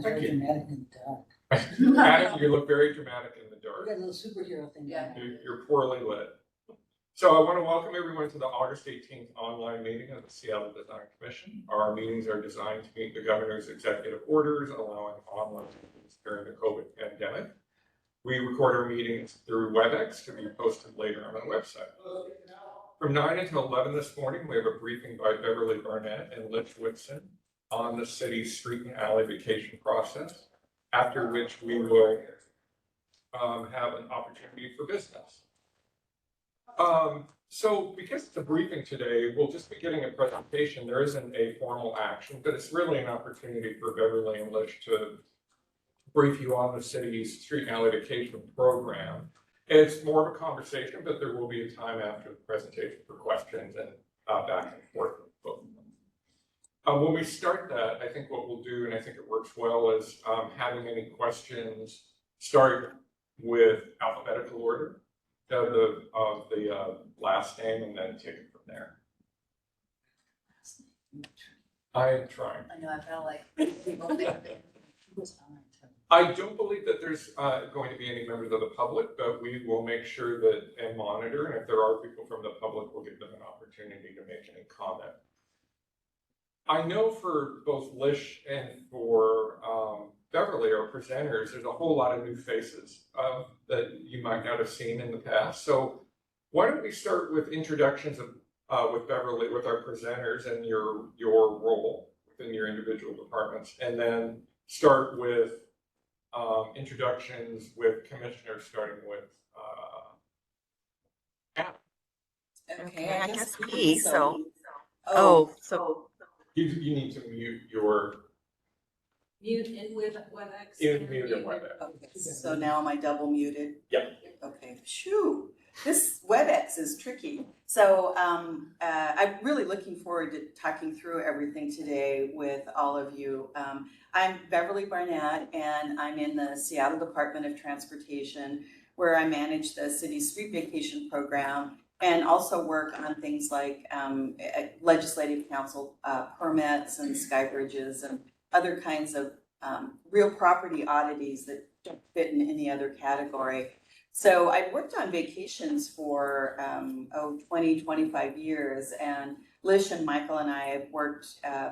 Thank you. Dramatic in the dark. Adam, you look very dramatic in the We dark. got a little superhero thing. Yeah. You're poorly lit. So I want to welcome everyone to the August 18th online meeting of the Seattle Design Commission. Our meetings are designed to meet the governor's executive orders allowing online meetings during the COVID pandemic. We record our meetings through WebEx to be posted later on our website. From 9 until 11 this morning, we have a briefing by Beverly Barnett and Liz Whitson on the city's street and alley vacation process, after which we will have an opportunity for business. So because it's a briefing today, we'll just be getting a presentation. There isn't a formal action, but it's really an opportunity for Beverly and Lish to brief you on the city's street and alley vacation program. It's more of a conversation, but there will be a time after the presentation for questions and back and forth with both of them. When we start that, I think what we'll do, and I think it works well, is having any questions start with alphabetical order of the last name and then take it from there. I'm trying. I know, I felt like people think I don't believe that there's going to be any members of the public, but we will make sure that and monitor, and if there are people from the public, we'll give them an opportunity to make any comment. I know for both Lish and for Beverly, our presenters, there's a whole lot of new faces that you might not have seen in the past. So why don't we start with introductions of with Beverly, with our presenters and your role within your individual departments, and then start with introductions with commissioners, starting with Adam. Okay, I guess me. So, You need to mute your mute in with WebEx. mute and WebEx. Okay, so now am I double muted? Yep. Okay, shoo. This WebEx is tricky. So I'm really looking forward to talking through everything today with all of you. I'm Beverly Barnett, and I'm in the Seattle Department of Transportation, where I manage the city's street vacation program and also work on things like legislative council permits and sky bridges and other kinds of real property oddities that don't fit in any other category. So I worked on vacations for 20, 25 years, and Lish and Michael and I have worked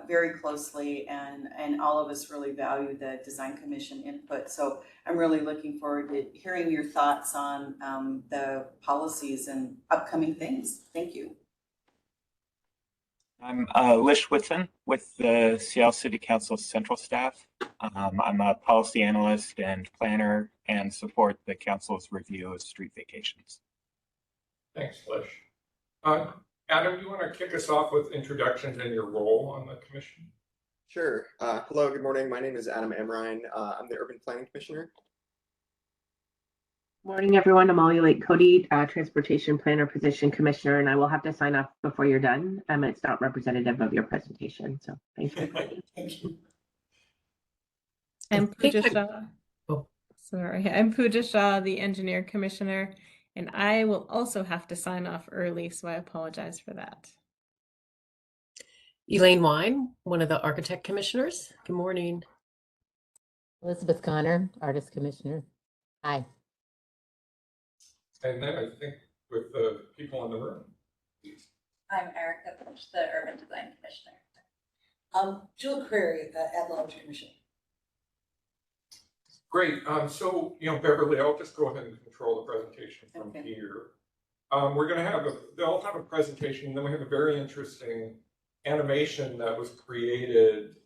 very closely, and all of us really value the Design Commission input. So I'm really looking forward to hearing your thoughts on the policies and upcoming things. Thank you. I'm Lish Whitson with the Seattle City Council Central Staff. I'm a policy analyst and planner and support the council's review of street vacations. Thanks, Lish. Adam, do you want to kick us off with introductions and your role on the commission? Sure. Hello, good morning. My name is Adam Emrine. I'm the Urban Planning Commissioner. Morning, everyone. I'm Molly Lake Cody, Transportation Planner Position Commissioner, and I will have to sign off before you're done. It's not representative of your presentation, so thank you. Thank you. I'm Pooja Shah. Oh, sorry. I'm Pooja Shah, the Engineer Commissioner, and I will also have to sign off early, so I apologize for that. Elaine Wine, one of the Architect Commissioners. Good morning. Elizabeth Connor, Artist Commissioner. Hi. And then I think with the people in the room. I'm Erica Bush, the Urban Design Commissioner. Jill Crary, At-Large Commissioner. Great. So, Beverly, I'll just go ahead and control the presentation from here. We're going to have they'll have a presentation, and then we have a very interesting animation that was created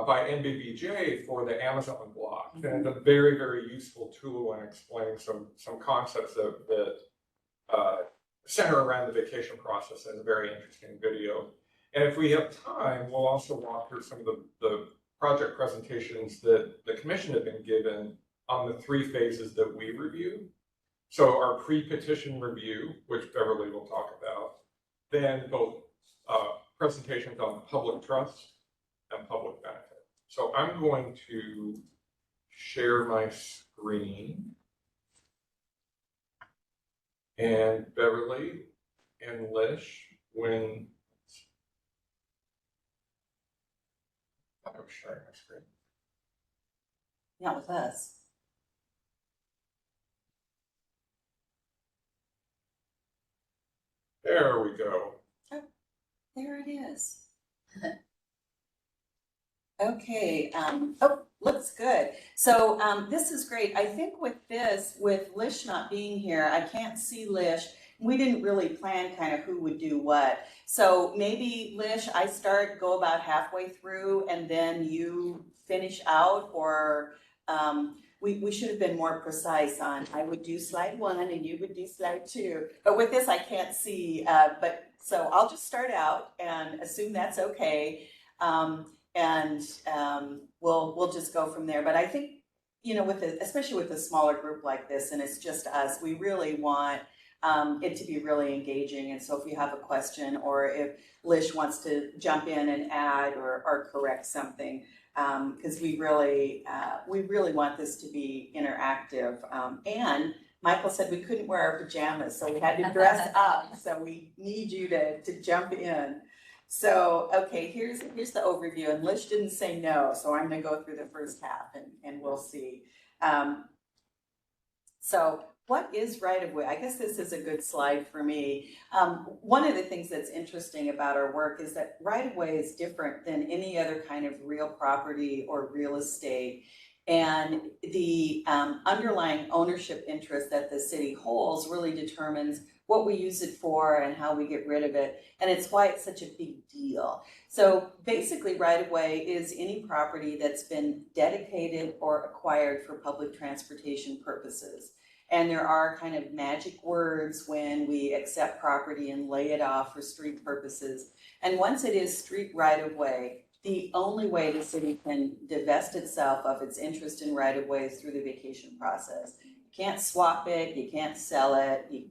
by NBBJ for the Amazon block. Mm-hmm. And it's a very, very useful tool in explaining some concepts that center around the vacation process, and a very interesting video. And if we have time, we'll also walk through some of the project presentations that the commission had been given on the 3 phases that we review. So our pre-petition review, which Beverly will talk about, then both presentations on public trust and public benefit. So I'm going to share my screen, and Beverly and Lish, when thought I was sharing my screen. Not with us. There we go. There it is. Okay, oh, looks good. So this is great. I think with this, with Lish not being here, I can't see Lish. We didn't really plan kind of who would do what. So maybe Lish, I go about halfway through and then you finish out, or we should have been more precise on, I would do slide 1 and you would do slide 2. But with this, I can't see, so I'll just start out and assume that's okay. We'll just go from there. But I think, you know, especially with a smaller group like this, and it's just us, we really want it to be really engaging. And so if you have a question, or if Lish wants to jump in and add or correct something, because we really want this to be interactive. And Michael said we couldn't wear our pajamas, so we had to dress up. So we need you to jump in. So, okay, here's the overview, and Lish didn't say no, so I'm gonna go through the first half and we'll see. So what is right-of-way? I guess this is a good slide for me. One of the things that's interesting about our work is that right-of-way is different than any other kind of real property or real estate. And the underlying ownership interest that the city holds really determines what we use it for and how we get rid of it. And it's why it's such a big deal. So basically, right-of-way is any property that's been dedicated or acquired for public transportation purposes. And there are kind of magic words when we accept property and lay it off for street purposes. And once it is street right-of-way, the only way the city can divest itself of its interest in right-of-way is through the vacation process. You can't swap it, you can't sell it, you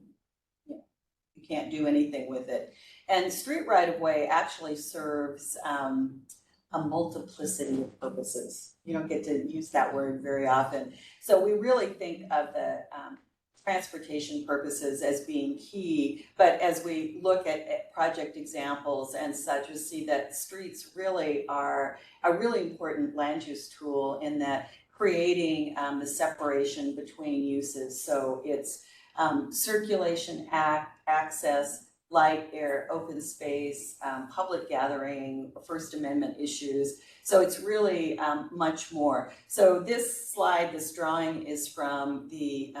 can't do anything with it. And street right-of-way actually serves a multiplicity of purposes. You don't get to use that word very often. So we really think of the transportation purposes as being key, but as we look at project examples and such, we see that streets really are a really important land use tool in that creating the separation between uses. So it's circulation, access, light, air, open space, public gathering, First Amendment issues. So it's really much more. So this slide, this drawing is from the,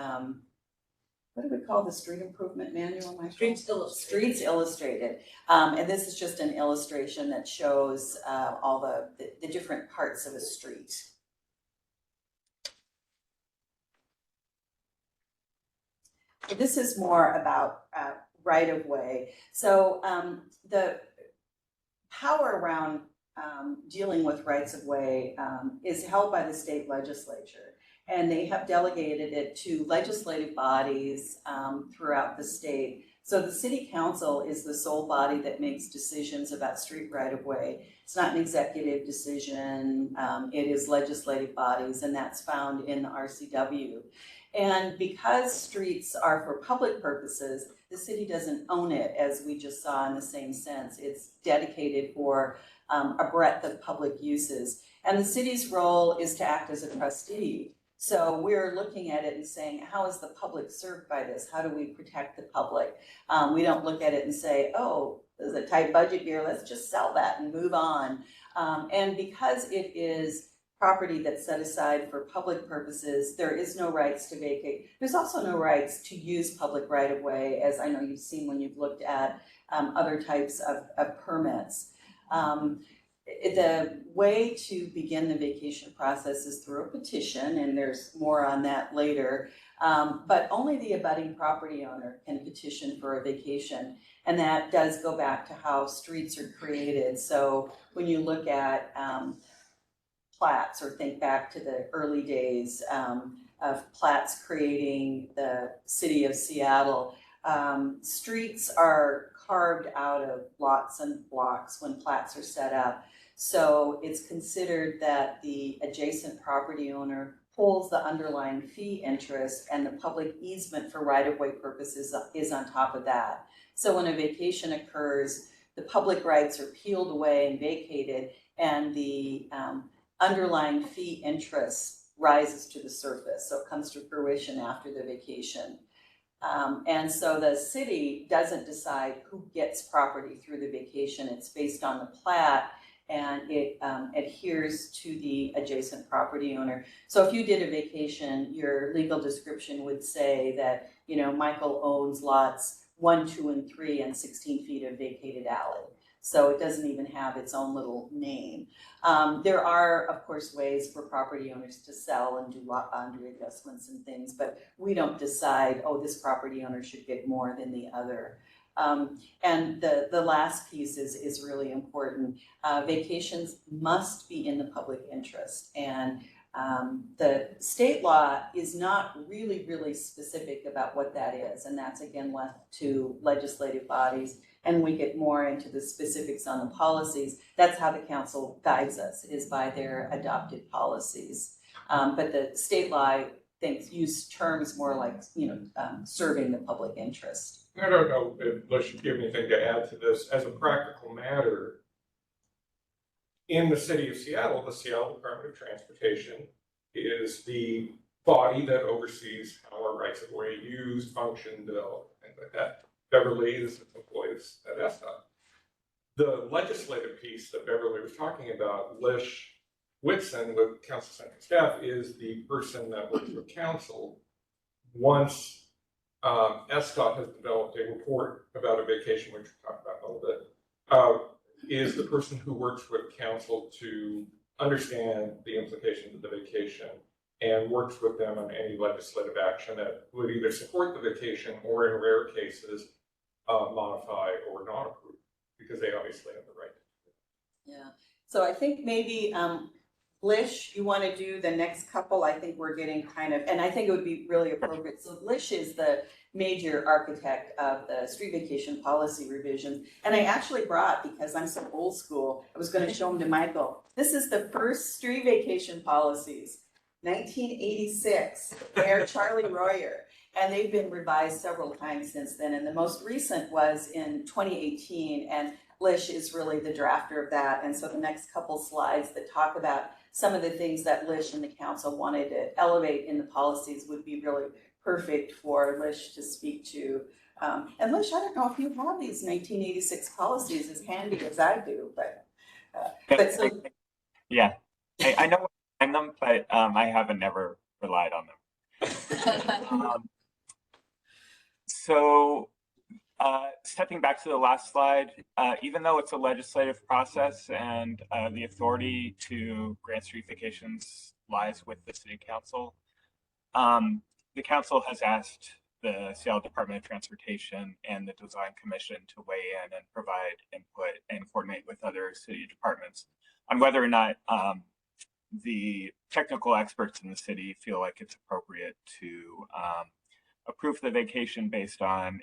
what do we call the street improvement manual, Michael? Streets Illustrated. Streets Illustrated. And this is just an illustration that shows all the different parts of a street. This is more about right-of-way. So the power around dealing with rights-of-way is held by the state legislature, and they have delegated it to legislative bodies throughout the state. So the city council is the sole body that makes decisions about street right-of-way. It's not an executive decision, it is legislative bodies, and that's found in the RCW. And because streets are for public purposes, the city doesn't own it, as we just saw in the same sense. It's dedicated for a breadth of public uses. And the city's role is to act as a trustee. So we're looking at it and saying, how is the public served by this? How do we protect the public? We don't look at it and say, oh, there's a tight budget here, let's just sell that and move on. And because it is property that's set aside for public purposes, there is no rights to vacate. There's also no rights to use public right-of-way, as I know you've seen when you've looked at other types of permits. The way to begin the vacation process is through a petition, and there's more on that later, but only the abutting property owner can petition for a vacation, and that does go back to how streets are created. So when you look at plats, or think back to the early days of plats creating the city of Seattle, streets are carved out of lots and blocks when plats are set up. So it's considered that the adjacent property owner holds the underlying fee interest, and the public easement for right-of-way purposes is on top of that. So when a vacation occurs, the public rights are peeled away and vacated, and the underlying fee interest rises to the surface. So it comes to fruition after the vacation. And so the city doesn't decide who gets property through the vacation. It's based on the plat, and it adheres to the adjacent property owner. So if you did a vacation, your legal description would say that, you know, Michael owns lots 1, 2, and 3 and 16 feet of vacated alley. So it doesn't even have its own little name. There are, of course, ways for property owners to sell and do lot boundary adjustments and things, but we don't decide, oh, this property owner should get more than the other. And the last piece is really important. Vacations must be in the public interest. And the state law is not really specific about what that is. And that's again left to legislative bodies. And we get more into the specifics on the policies. That's how the council guides us, is by their adopted policies. But the state law use terms more like, you know, serving the public interest. I don't know if Les should give anything to add to this. As a practical matter, in the city of Seattle, the Seattle Department of Transportation is the body that oversees how our rights of way used, function, develop, things like that. Beverly is employs at SDOT. The legislative piece that Beverly was talking about, Lish Whitson with Council Central staff, is the person that works with council once SDOT has developed a report about a vacation, which we'll talk about in a little bit, is the person who works with council to understand the implications of the vacation and works with them on any legislative action that would either support the vacation or, in rare cases, modify or not approve, because they obviously have the right to do it. Yeah, so I think maybe Lish, you want to do the next couple? I think we're getting kind of, and I think it would be really appropriate. So Lish is the major architect of the street vacation policy revisions. And I actually brought, because I'm so old school, I was going to show them to Michael. This is the first street vacation policies, 1986, Mayor Charlie Royer. And they've been revised several times since then. And the most recent was in 2018. And Lish is really the drafter of that. And so the next couple slides that talk about some of the things that Lish and the council wanted to elevate in the policies would be really perfect for Lish to speak to. And Lish, I don't know if you have these 1986 policies as handy as I do, but so. Yeah, I know them, but I haven't never relied on them. So stepping back to the last slide, even though it's a legislative process and the authority to grant street vacations lies with the city council, the council has asked the Seattle Department of Transportation and the Design Commission to weigh in and provide input and coordinate with other city departments on whether or not the technical experts in the city feel like it's appropriate to approve the vacation based on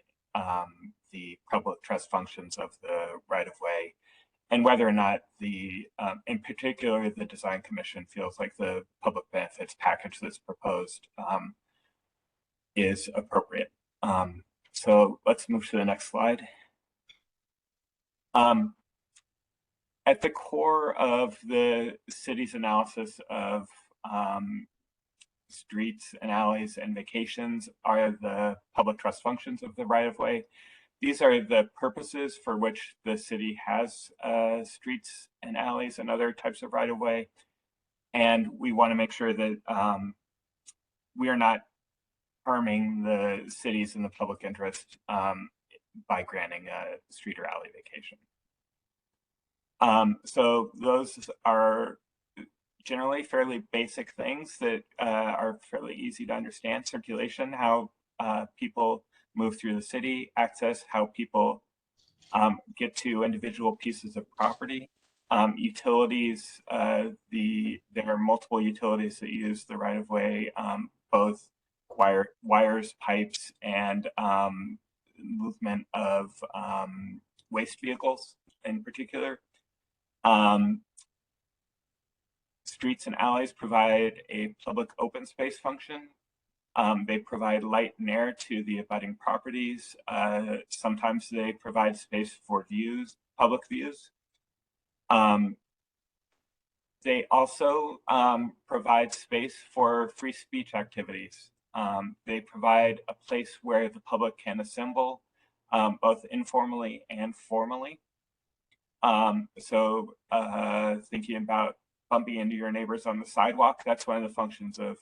the public trust functions of the right-of-way, and whether or not the, in particular, the Design Commission feels like the public benefits package that's proposed is appropriate. So let's move to the next slide. At the core of the city's analysis of streets and alleys and vacations are the public trust functions of the right-of-way. These are the purposes for which the city has streets and alleys and other types of right-of-way. And we want to make sure that we are not harming the cities in the public interest by granting a street or alley vacation. So those are generally fairly basic things that are fairly easy to understand. Circulation, how people move through the city; access, how people get to individual pieces of property; utilities, there are multiple utilities that use the right-of-way, both wires, pipes, and movement of waste vehicles in particular. Streets and alleys provide a public open space function. They provide light and air to the abutting properties. Sometimes they provide space for views, public views. They also provide space for free speech activities. They provide a place where the public can assemble, both informally and formally. So thinking about bumping into your neighbors on the sidewalk, that's one of the functions of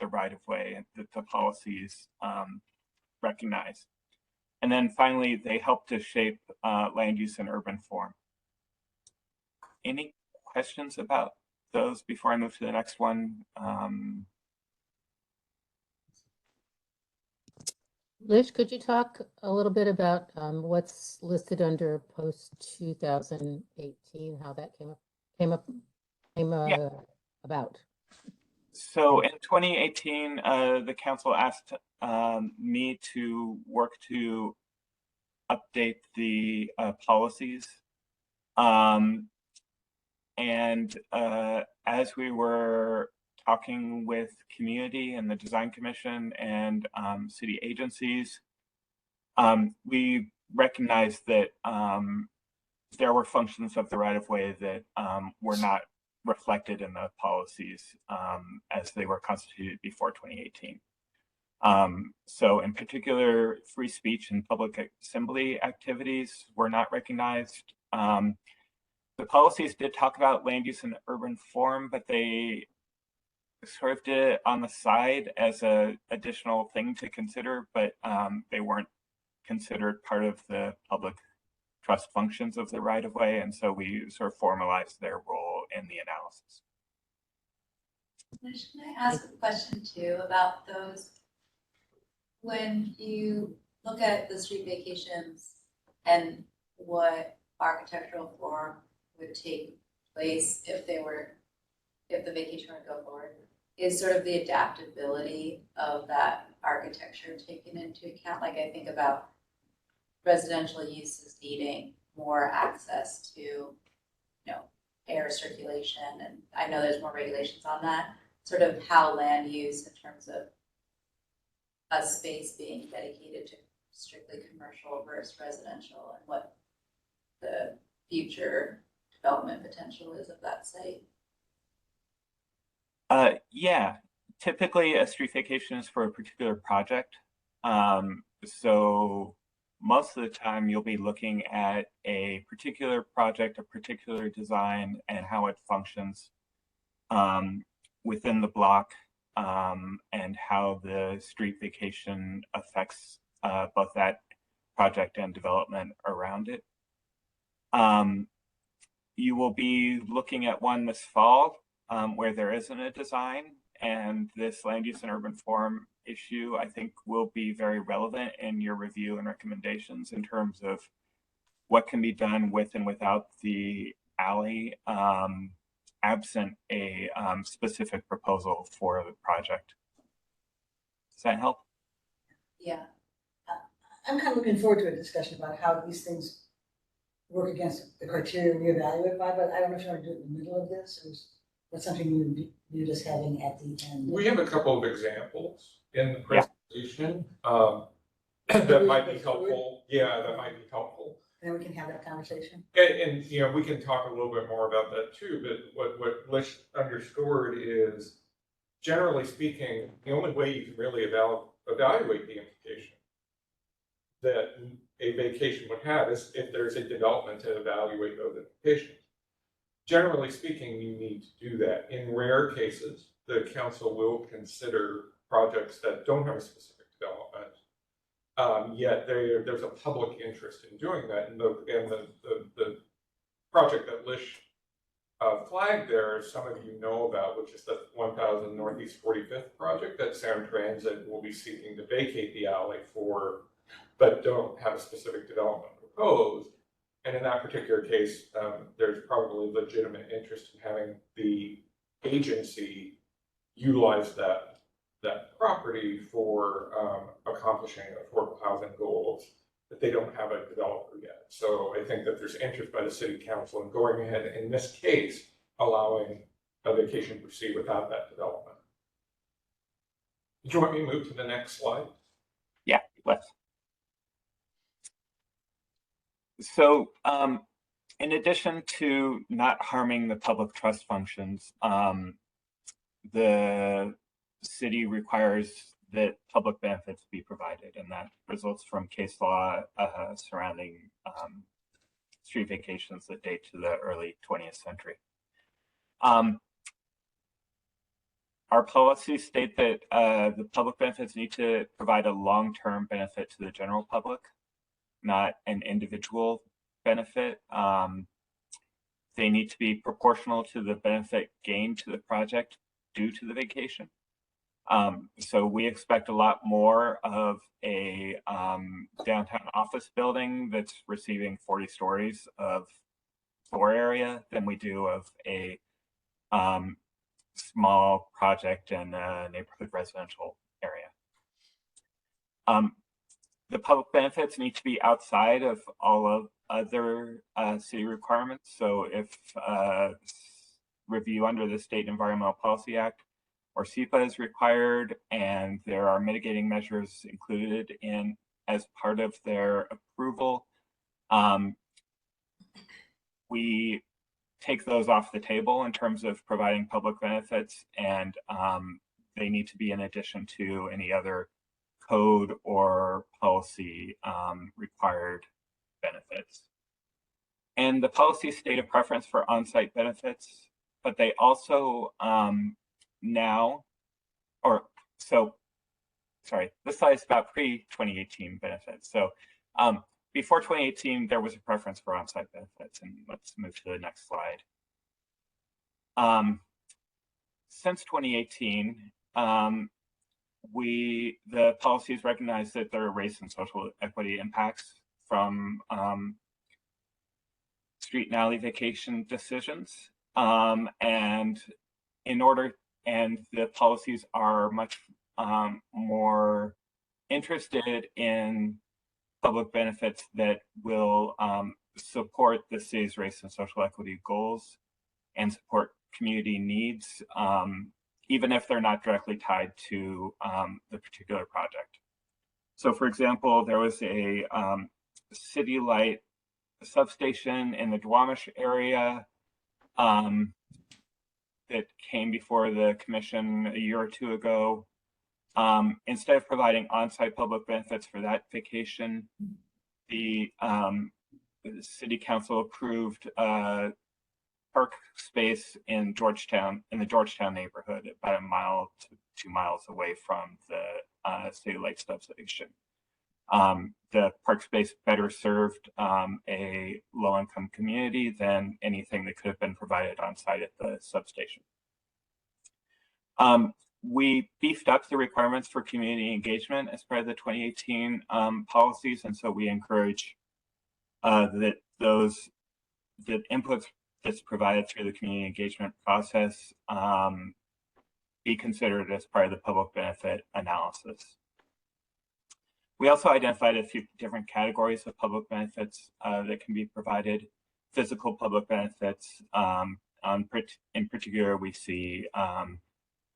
the right-of-way that the policies recognize. And then finally, they help to shape land use and urban form. Any questions about those before I move to the next one? Lish, could you talk a little bit about what's listed under post 2018, how that came about? So in 2018, the council asked me to work to update the policies. And as we were talking with community and the design commission and city agencies, we recognized that there were functions of the right-of-way that were not reflected in the policies as they were constituted before 2018. So in particular, free speech and public assembly activities were not recognized. The policies did talk about land use and urban form, but they sort of did it on the side as an additional thing to consider, but they weren't considered part of the public trust functions of the right-of-way, and so we sort of formalized their role in the analysis. Can I ask a question too about those? When you look at the street vacations and what architectural form would take place if the vacation would go forward, is sort of the adaptability of that architecture taken into account? Like I think about residential uses needing more access to, air circulation, and I know there's more regulations on that, sort of how land use in terms of a space being dedicated to strictly commercial versus residential, and what the future development potential is of that site. Yeah, typically a street vacation is for a particular project. So most of the time you'll be looking at a particular project, a particular design, and how it functions within the block, and how the street vacation affects both that project and development around it. You will be looking at one this fall where there isn't a design, and this land use and urban form issue, I think, will be very relevant in your review and recommendations in terms of what can be done with and without the alley, absent a specific proposal for the project. Does that help? Yeah. I'm kind of looking forward to a discussion about how these things work against the criteria we evaluate by, but I don't know if you want to do it in the middle of this, or is that something you would view just having at the end? We have a couple of examples in the presentation that might be helpful. Yeah, that might be helpful. Then we can have that conversation. And we can talk a little bit more about that too, but what Lish underscored is, generally speaking, the only way you can really evaluate the implication that a vacation would have is if there's a development to evaluate those implications. Generally speaking, you need to do that. In rare cases, the council will consider projects that don't have a specific development, yet there's a public interest in doing that. And the project that Lish flagged there, some of you know about, which is the 1000 Northeast 45th project that Sound Transit will be seeking to vacate the alley for, but don't have a specific development proposed. And in that particular case, there's probably legitimate interest in having the agency utilize that property for accomplishing affordable housing goals that they don't have a developer yet. So I think that there's interest by the city council in going ahead, in this case, allowing a vacation to proceed without that development. Do you want me to move to the next slide? Yeah, let's. So In addition to not harming the public trust functions, the city requires that public benefits be provided, and that results from case law surrounding street vacations that date to the early 20th century. Our policies state that the public benefits need to provide a long-term benefit to the general public, not an individual benefit. They need to be proportional to the benefit gained to the project due to the vacation. So we expect a lot more of a downtown office building that's receiving 40 stories of floor area than we do of a small project in a neighborhood residential area. The public benefits need to be outside of all of other city requirements. So if review under the State Environmental Policy Act or SEPA is required, and there are mitigating measures included in as part of their approval, we take those off the table in terms of providing public benefits, and they need to be in addition to any other code or policy required benefits. And the policies state a preference for on-site benefits, but they also this slide is about pre-2018 benefits. So before 2018, there was a preference for on-site benefits, and let's move to the next slide. Since 2018, the policies recognize that there are race and social equity impacts from street and alley vacation decisions, and the policies are much more interested in public benefits that will support the city's race and social equity goals and support community needs, even if they're not directly tied to the particular project. So for example, there was a city light substation in the Duwamish area that came before the commission a year or two ago. Instead of providing on-site public benefits for that vacation, the city council approved park space in the Georgetown neighborhood, about 1 mile to 2 miles away from the city light substation. The park space better served a low-income community than anything that could have been provided on site at the substation. We beefed up the requirements for community engagement as part of the 2018 policies, and so we encourage that inputs that's provided through the community engagement process be considered as part of the public benefit analysis. We also identified a few different categories of public benefits that can be provided. Physical public benefits, in particular, we see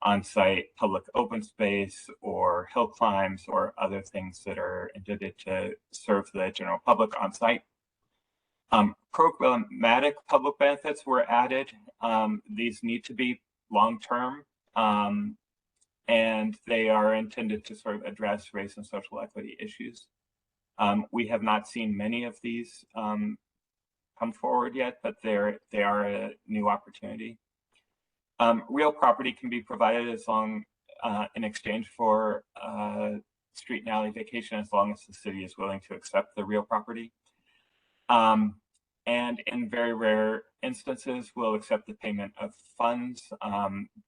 on-site public open space or hill climbs or other things that are intended to serve the general public on-site. Programmatic public benefits were added. These need to be long-term, and they are intended to sort of address race and social equity issues. We have not seen many of these come forward yet, but they are a new opportunity. Real property can be provided as long in exchange for street and alley vacation, as long as the city is willing to accept the real property. And in very rare instances, we'll accept the payment of funds.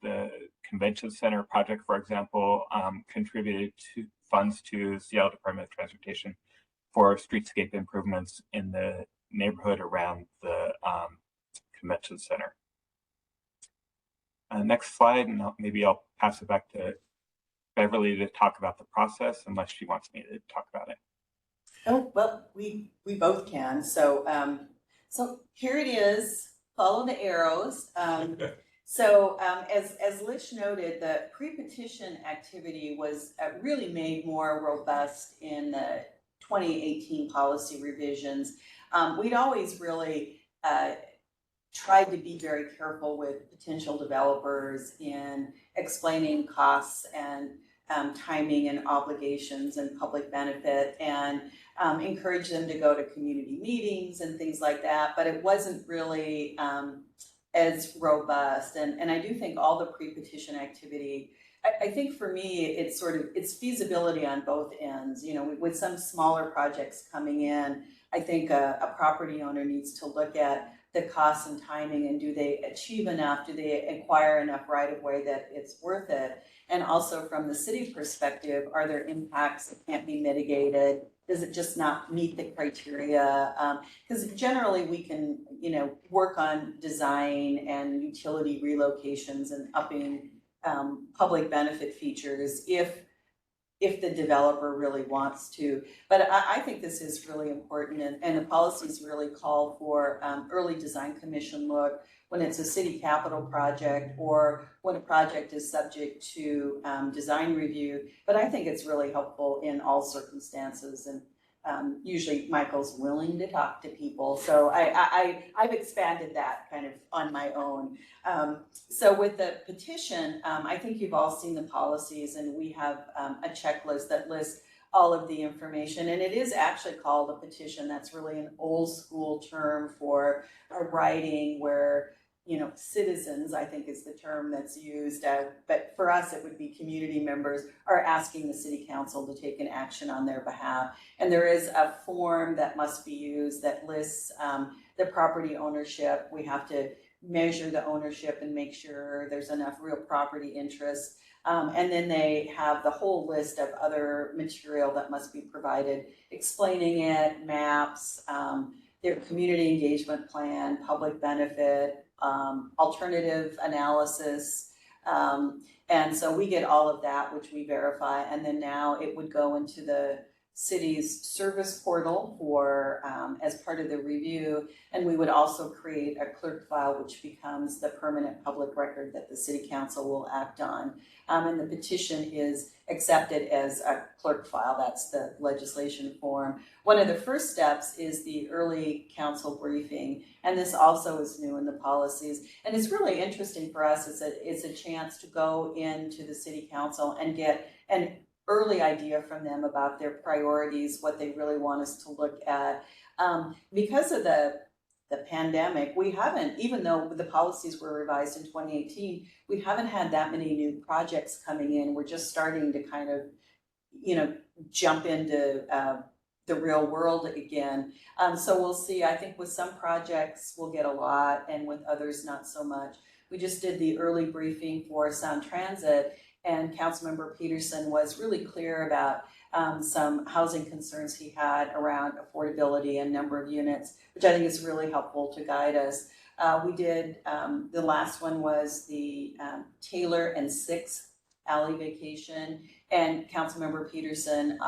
The Convention Center project, for example, contributed to funds to Seattle Department of Transportation for streetscape improvements in the neighborhood around the Convention Center. Next slide, and maybe I'll pass it back to Beverly to talk about the process, unless she wants me to talk about it. Oh, well, we both can. So so here it is. Follow the arrows. As Lish noted, the pre-petition activity was really made more robust in the 2018 policy revisions. We'd always really tried to be very careful with potential developers in explaining costs and timing and obligations and public benefit, and encourage them to go to community meetings and things like that, but it wasn't really as robust. And I do think all the pre-petition activity, I think for me, it's feasibility on both ends. You know, with some smaller projects coming in, I think a property owner needs to look at the costs and timing, and do they achieve enough? Do they acquire enough right of way that it's worth it? And also from the city perspective, are there impacts that can't be mitigated? Does it just not meet the criteria? Because generally we can, you know, work on design and utility relocations and upping public benefit features if the developer really wants to. But I think this is really important, and the policies really call for early design commission look when it's a city capital project or when a project is subject to design review. But I think it's really helpful in all circumstances, and usually Michael's willing to talk to people. So I've expanded that kind of on my own. So with the petition, I think you've all seen the policies, and we have a checklist that lists all of the information. And it is actually called a petition. That's really an old school term for a writing where, you know, citizens, I think is the term that's used, but for us it would be community members are asking the city council to take an action on their behalf. And there is a form that must be used that lists the property ownership. We have to measure the ownership and make sure there's enough real property interest. And then they have the whole list of other material that must be provided, explaining it, maps, their community engagement plan, public benefit, alternative analysis. And so we get all of that, which we verify. And then now it would go into the city's service portal for as part of the review. And we would also create a clerk file, which becomes the permanent public record that the city council will act on. And the petition is accepted as a clerk file. That's the legislation form. One of the first steps is the early council briefing. And this also is new in the policies. And it's really interesting for us. It's a chance to go into the city council and get an early idea from them about their priorities, what they really want us to look at. Because of the pandemic, we haven't, even though the policies were revised in 2018, we haven't had that many new projects coming in. We're just starting to kind of, you know, jump into the real world again. So we'll see. I think with some projects we'll get a lot, and with others not so much. We just did the early briefing for Sound Transit, and Councilmember Peterson was really clear about some housing concerns he had around affordability and number of units, which I think is really helpful to guide us. We did, the last one was the Taylor and 6th Alley vacation, and Councilmember Peterson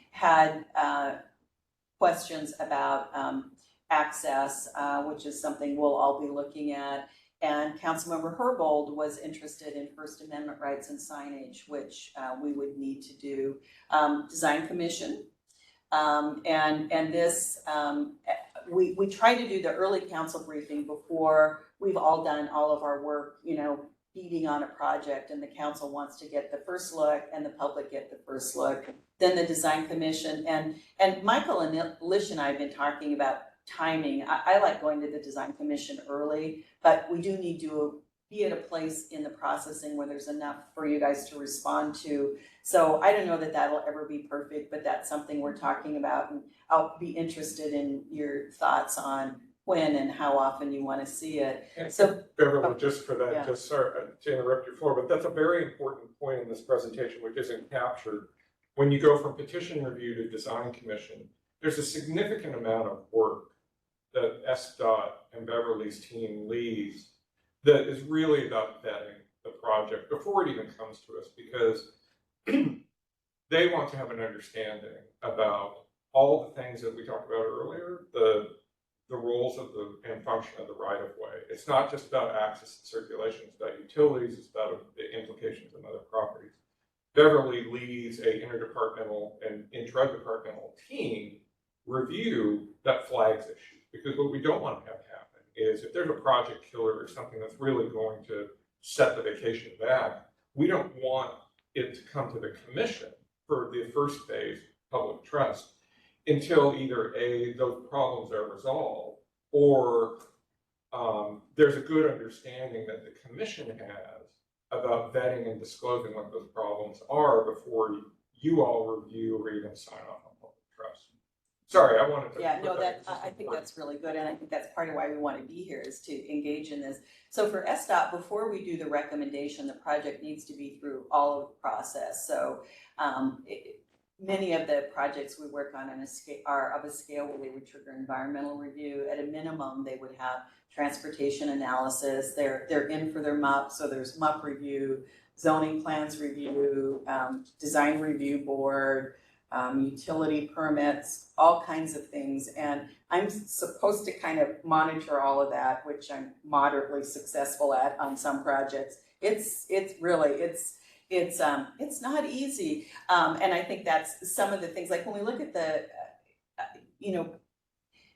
had questions about access, which is something we'll all be looking at. And Councilmember Herbold was interested in First Amendment rights and signage, which we would need to do. Design Commission, and this, we try to do the early council briefing before we've all done all of our work, you know, beating on a project, and the council wants to get the first look and the public get the first look. Then the Design Commission, and Michael and Lish and I have been talking about timing. I like going to the Design Commission early, but we do need to be at a place in the processing where there's enough for you guys to respond to. So I don't know that that'll ever be perfect, but that's something we're talking about, and I'll be interested in your thoughts on when and how often you want to see it. And So Beverly, just for that, yeah. just sorry to interrupt your floor, but that's a very important point in this presentation, which isn't captured. When you go from petition review to design commission, there's a significant amount of work that SDOT and Beverly's team leads that is really about vetting the project before it even comes to us, because they want to have an understanding about all the things that we talked about earlier, the roles of and function of the right of way. It's not just about access and circulation, it's about utilities, it's about the implications on other properties. Beverly leads a interdepartmental and intra-departmental team review that flags issues, because what we don't want to have happen is if there's a project killer or something that's really going to set the vacation back, we don't want it to come to the commission for the first phase, public trust, until either A, those problems are resolved, or there's a good understanding that the commission has about vetting and disclosing what those problems are before you all review or even sign off on public trust. Sorry, I wanted to. Yeah, no, put that, just I think important. that's really good, and I think that's part of why we want to be here, is to engage in this. So for SDOT, before we do the recommendation, the project needs to be through all of the process. So many of the projects we work on are of a scale where they would trigger environmental review. At a minimum, they would have transportation analysis. They're in for their MUP, so there's MUP review, zoning plans review, design review board, utility permits, all kinds of things. And I'm supposed to kind of monitor all of that, which I'm moderately successful at on some projects. It's not easy. And I think that's some of the things, like when we look at the,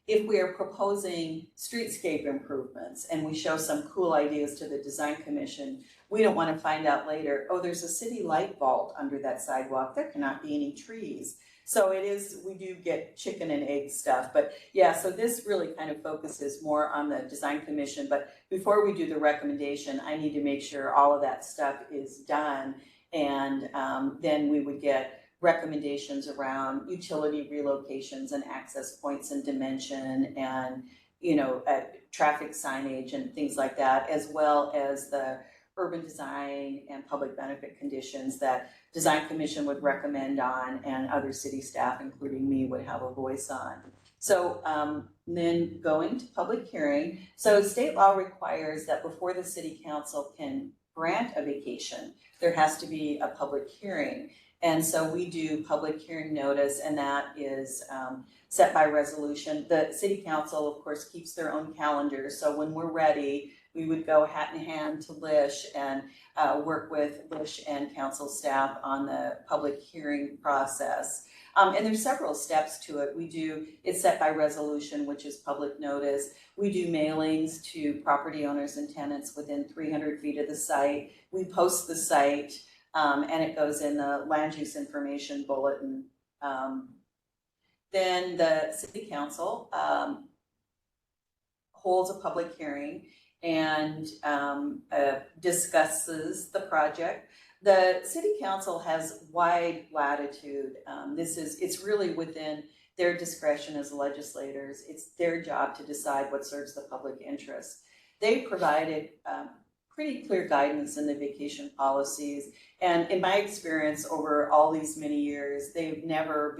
if we are proposing streetscape improvements and we show some cool ideas to the design commission, we don't want to find out later, oh, there's a city light vault under that sidewalk, there cannot be any trees. So we do get chicken and egg stuff, but yeah, so this really kind of focuses more on the design commission. But before we do the recommendation, I need to make sure all of that stuff is done. And then we would get recommendations around utility relocations and access points and dimension and, traffic signage and things like that, as well as the urban design and public benefit conditions that design commission would recommend on and other city staff, including me, would have a voice on. So then going to public hearing. So state law requires that before the city council can grant a vacation, there has to be a public hearing. And so we do public hearing notice, and that is set by resolution. The city council, of course, keeps their own calendar. So when we're ready, we would go hat in hand to Lish and work with Lish and council staff on the public hearing process. And there's several steps to it. It's set by resolution, which is public notice. We do mailings to property owners and tenants within 300 feet of the site. We post the site, and it goes in the land use information bulletin. Then the city council holds a public hearing and discusses the project. The city council has wide latitude. It's really within their discretion as legislators. It's their job to decide what serves the public interest. They provided pretty clear guidance in the vacation policies. And in my experience over all these many years, they've never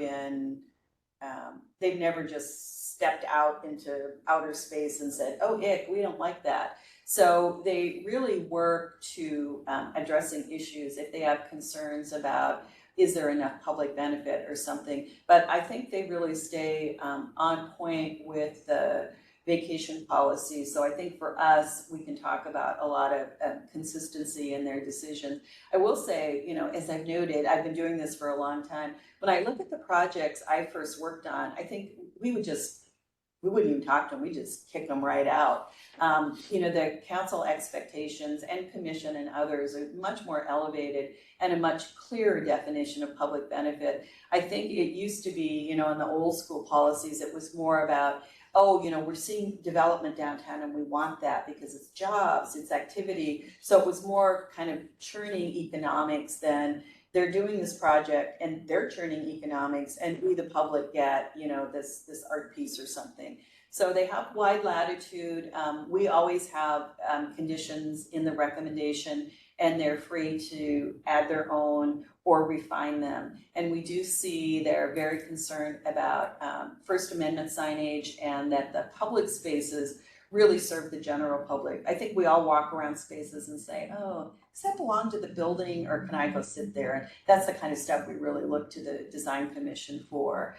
just stepped out into outer space and said, oh, ick, we don't like that. So they really work to addressing issues if they have concerns about, is there enough public benefit or something? But I think they really stay on point with the vacation policies. So I think for us, we can talk about a lot of consistency in their decisions. I will say, as I've noted, I've been doing this for a long time. When I look at the projects I first worked on, I think we wouldn't even talk to them, we just kick them right out. The council expectations and commission and others are much more elevated and a much clearer definition of public benefit. I think it used to be, in the old school policies, it was more about, we're seeing development downtown and we want that because it's jobs, it's activity. So it was more kind of churning economics than they're doing this project and they're churning economics and we, the public, get, this art piece or something. So they have wide latitude. We always have conditions in the recommendation and they're free to add their own or refine them. And we do see they're very concerned about First Amendment signage and that the public spaces really serve the general public. I think we all walk around spaces and say, oh, does that belong to the building or can I go sit there? And that's the kind of stuff we really look to the design commission for.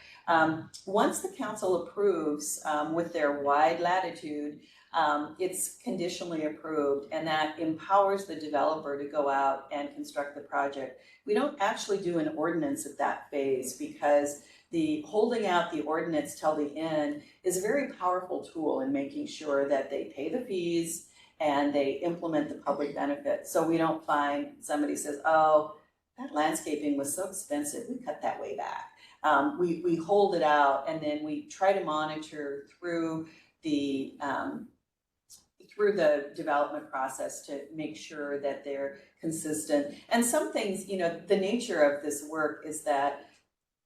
Once the council approves with their wide latitude, it's conditionally approved and that empowers the developer to go out and construct the project. We don't actually do an ordinance at that phase because the holding out the ordinance till the end is a very powerful tool in making sure that they pay the fees and they implement the public benefit. So we don't find somebody says, oh, that landscaping was so expensive, we cut that way back. We hold it out, and then we try to monitor through the development process to make sure that they're consistent. And some things, you know, the nature of this work is that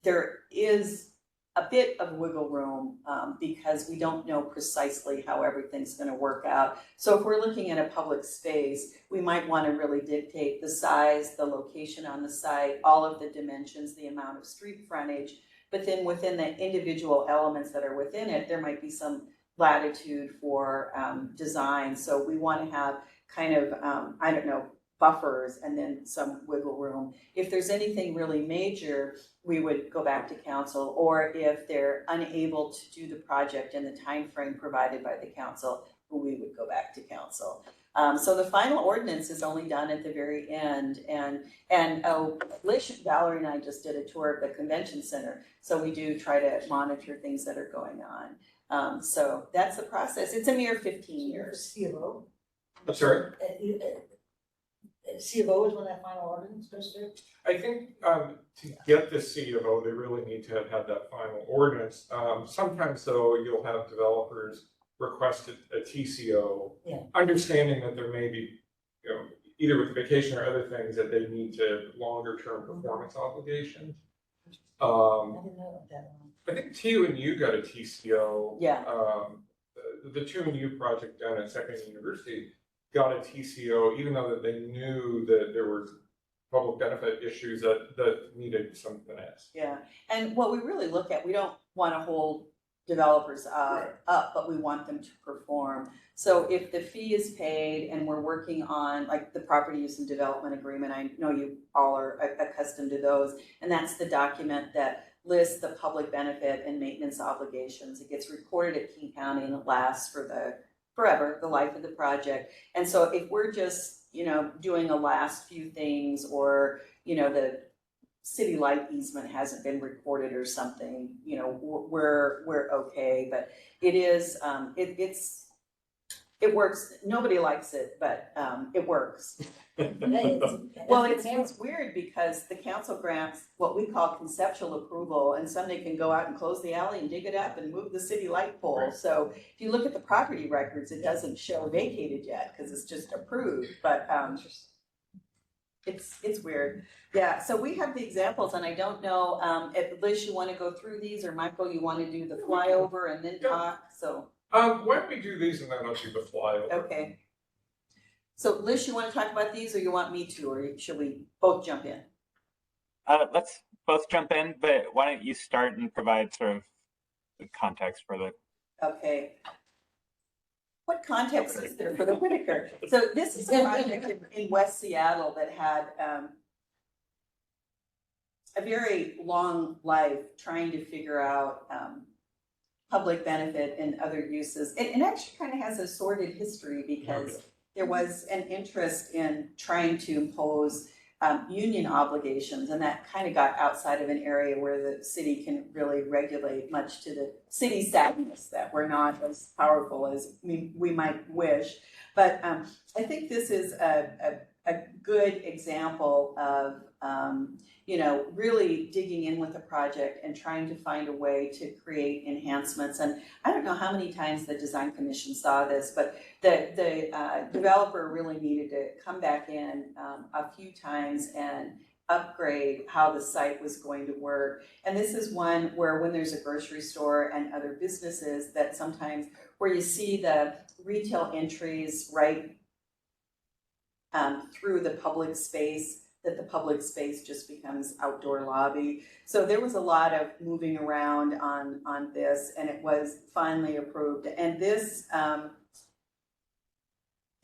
there is a bit of wiggle room because we don't know precisely how everything's going to work out. So if we're looking at a public space, we might want to really dictate the size, the location on the site, all of the dimensions, the amount of street frontage. But then within the individual elements that are within it, there might be some latitude for design. So we want to have kind of, I don't know, buffers and then some wiggle room. If there's anything really major, we would go back to council, or if they're unable to do the project in the time frame provided by the council, we would go back to council. So the final ordinance is only done at the very end, and Valerie and I just did a tour of the convention center, so we do try to monitor things that are going on. So that's the process. It's a mere 15 years. C of O? I'm sorry? C of O is when that final ordinance goes through? I think to get the C of O, they really need to have had that final ordinance. Sometimes though, you'll have developers request a TCO, Yeah. understanding that there may be, you know, either with vacation or other things that they need to longer term performance obligations. I didn't know about that one. I think TU&U got a TCO. Yeah. The TU&U project down at Second University got a TCO, even though that they knew that there were public benefit issues that needed some finesse. Yeah, and what we really look at, we don't want to hold developers up, but we want them to perform. So if the fee is paid and we're working on like the property use and development agreement, I know you all are accustomed to those, and that's the document that lists the public benefit and maintenance obligations. It gets recorded at King County and it lasts for forever, the life of the project. And so if we're just, you know, doing a last few things, or, you know, the city light easement hasn't been recorded or something, you know, we're okay. But it is, it works. Nobody likes it, but it works. Well, it's weird because the council grants what we call conceptual approval, and somebody can go out and close the alley and dig it up and move the city light pole. Right. So if you look at the property records, it doesn't show vacated yet because it's just approved. But it's weird. Yeah. So we have the examples, and I don't know if Liz, you want to go through these, or Michael, you want to do the flyover and then talk. So why don't we do these and then I'll do the flyover? Okay. So Liz, you want to talk about these, or you want me to, or should we both jump in? Let's both jump in, but why don't you start and provide sort of the context for the... Okay. What context is there for the Whitaker? So this is a project in West Seattle that had a very long life trying to figure out public benefit and other uses. It actually kind of has a sordid history because there was an interest in trying to impose union obligations, and that kind of got outside of an area where the city can really regulate, much to the city's sadness that we're not as powerful as we might wish. But I think this is a good example of you know, really digging in with the project and trying to find a way to create enhancements. And I don't know how many times the design commission saw this, but the developer really needed to come back in a few times and upgrade how the site was going to work. And this is one where when there's a grocery store and other businesses, that sometimes where you see the retail entries right through the public space, that the public space just becomes outdoor lobby. So there was a lot of moving around on this, and it was finally approved. And this,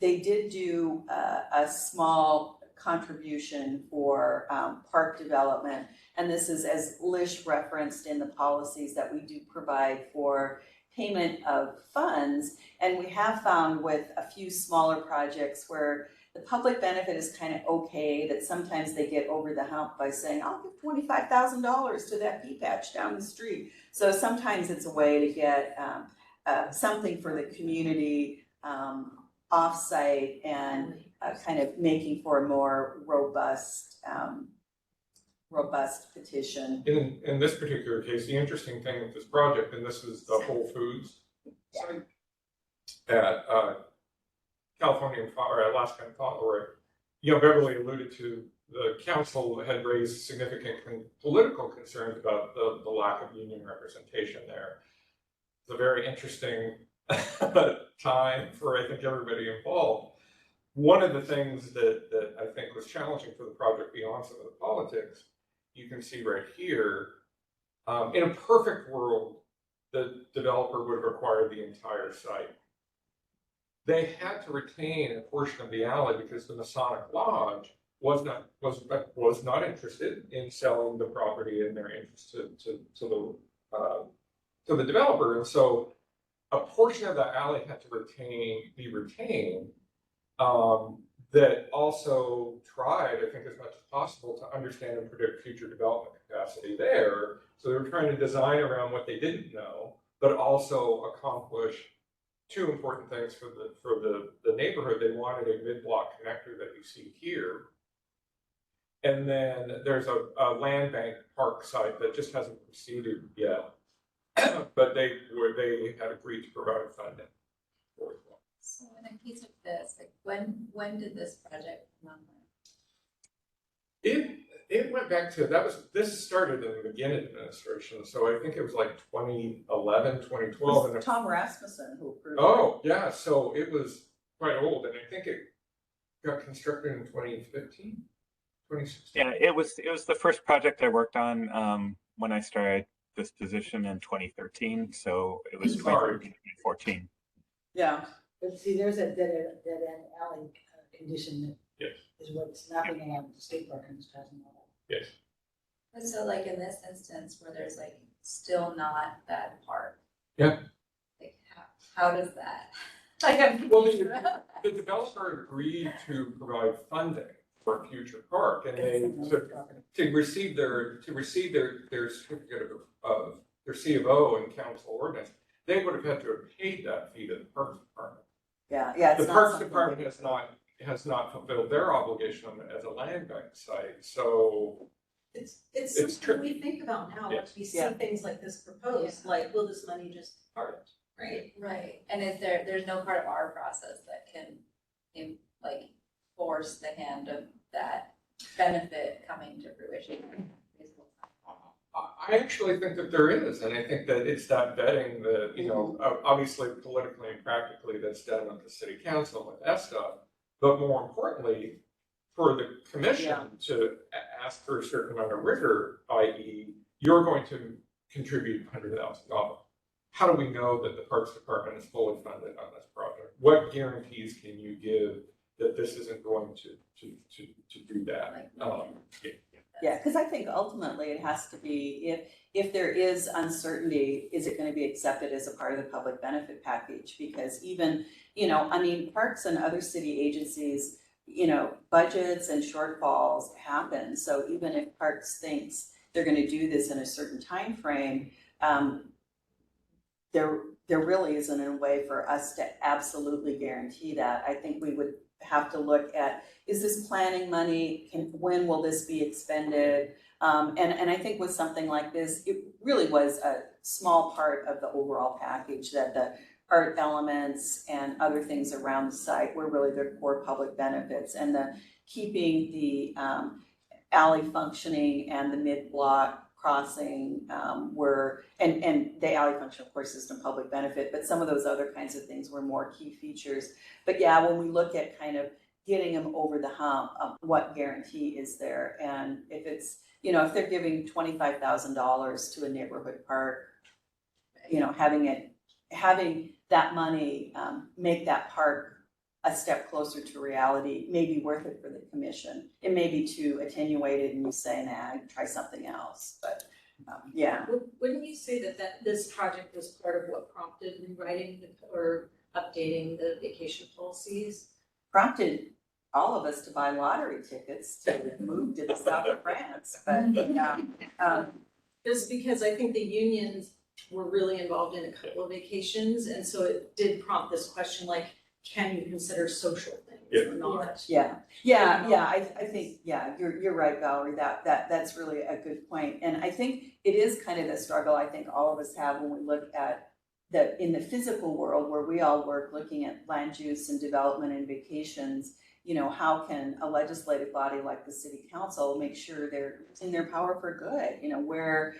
they did do a small contribution for park development. And this is, as Lish referenced in the policies, that we do provide for payment of funds. And we have found with a few smaller projects where the public benefit is kind of okay, that sometimes they get over the hump by saying, I'll give $25,000 to that pea patch down the street. So sometimes it's a way to get something for the community offsite and kind of making for a more robust petition. In this particular case, the interesting thing with this project, and this is the Whole Foods site at California or Alaska, or Beverly alluded to, the council had raised significant political concerns about the lack of union representation there. It's a very interesting time for, I think, everybody involved. One of the things that I think was challenging for the project beyond some of the politics, you can see right here, in a perfect world, the developer would have acquired the entire site. They had to retain a portion of the alley because the Masonic Lodge was not interested in selling the property in their interest to the developer, and so a portion of that alley had to be retained. That also tried, I think, as much as possible to understand and predict future development capacity there. So they were trying to design around what they didn't know, but also accomplish two important things for the neighborhood. They wanted a mid-block connector that you see here. And then there's a land bank park site that just hasn't proceeded yet, but they had agreed to provide funding for it. So in a piece of this, like when did this project come on? It went back to, this started in the McGinn administration, so I think it was like 2011, 2012. It was Tom Rasmussen who approved it. Oh, yeah, so it was quite old, and I think it got constructed in 2015, 2016. Yeah, it was the first project I worked on when I started this position in 2013, so it was 2013, 2014. Yeah. But see, there's a dead end alley condition that Yes. is what's not being allowed to state park and passing all that. Yes. But so like in this instance where there's like still not that park. Yeah. Like how does that? Like Well, the developer agreed to provide funding for a future park, and they to receive their certificate of their C of O and council ordinance, they would have had to have paid that fee to the Parks Department. Yeah. The Parks Department has not fulfilled their obligation as a land bank site, so It's It's something tricky. we think about now, Yeah. once we see Yeah. things like this proposed, Yeah. like, will this money just part, right? Right, and is there's no part of our process that can like force the hand of that benefit coming to fruition? I actually think that there is, and I think that it's that vetting that, obviously politically and practically that's done with the city council with SDOT, but more importantly, for the commission to ask for a certain amount of rigor, i.e. you're going to contribute $100,000. How do we know that the Parks Department is fully funded on this project? What guarantees can you give that this isn't going to do that? Yeah, because I think ultimately it has to be, if there is uncertainty, is it going to be accepted as a part of the public benefit package? Because even, parks and other city agencies, budgets and shortfalls happen. So even if Parks thinks they're going to do this in a certain time frame, there really isn't a way for us to absolutely guarantee that. I think we would have to look at, is this planning money? When will this be expended? And I think with something like this, it really was a small part of the overall package, that the art elements and other things around the site were really the core public benefits, and the keeping the alley functioning and the mid-block crossing were, and the alley function, of course, is a public benefit, but some of those other kinds of things were more key features. But yeah, when we look at kind of getting them over the hump, what guarantee is there? And if it's, if they're giving $25,000 to a neighborhood park, having that money make that park a step closer to reality may be worth it for the commission. It may be too attenuated and you say, nah, try something else, but yeah. Wouldn't you say that this project was part of what prompted rewriting or updating the vacation policies? Prompted all of us to buy lottery tickets to move to the south of France, but, Just because I think the unions were really involved in a couple of vacations, and so it did prompt this question, like, can you consider social things or not? I think, you're right, Valerie, that's really a good point. And I think it is kind of the struggle I think all of us have when we look at in the physical world where we all work, looking at land use and development and vacations. You know, how can a legislative body like the city council make sure they're in their power for good? You know, where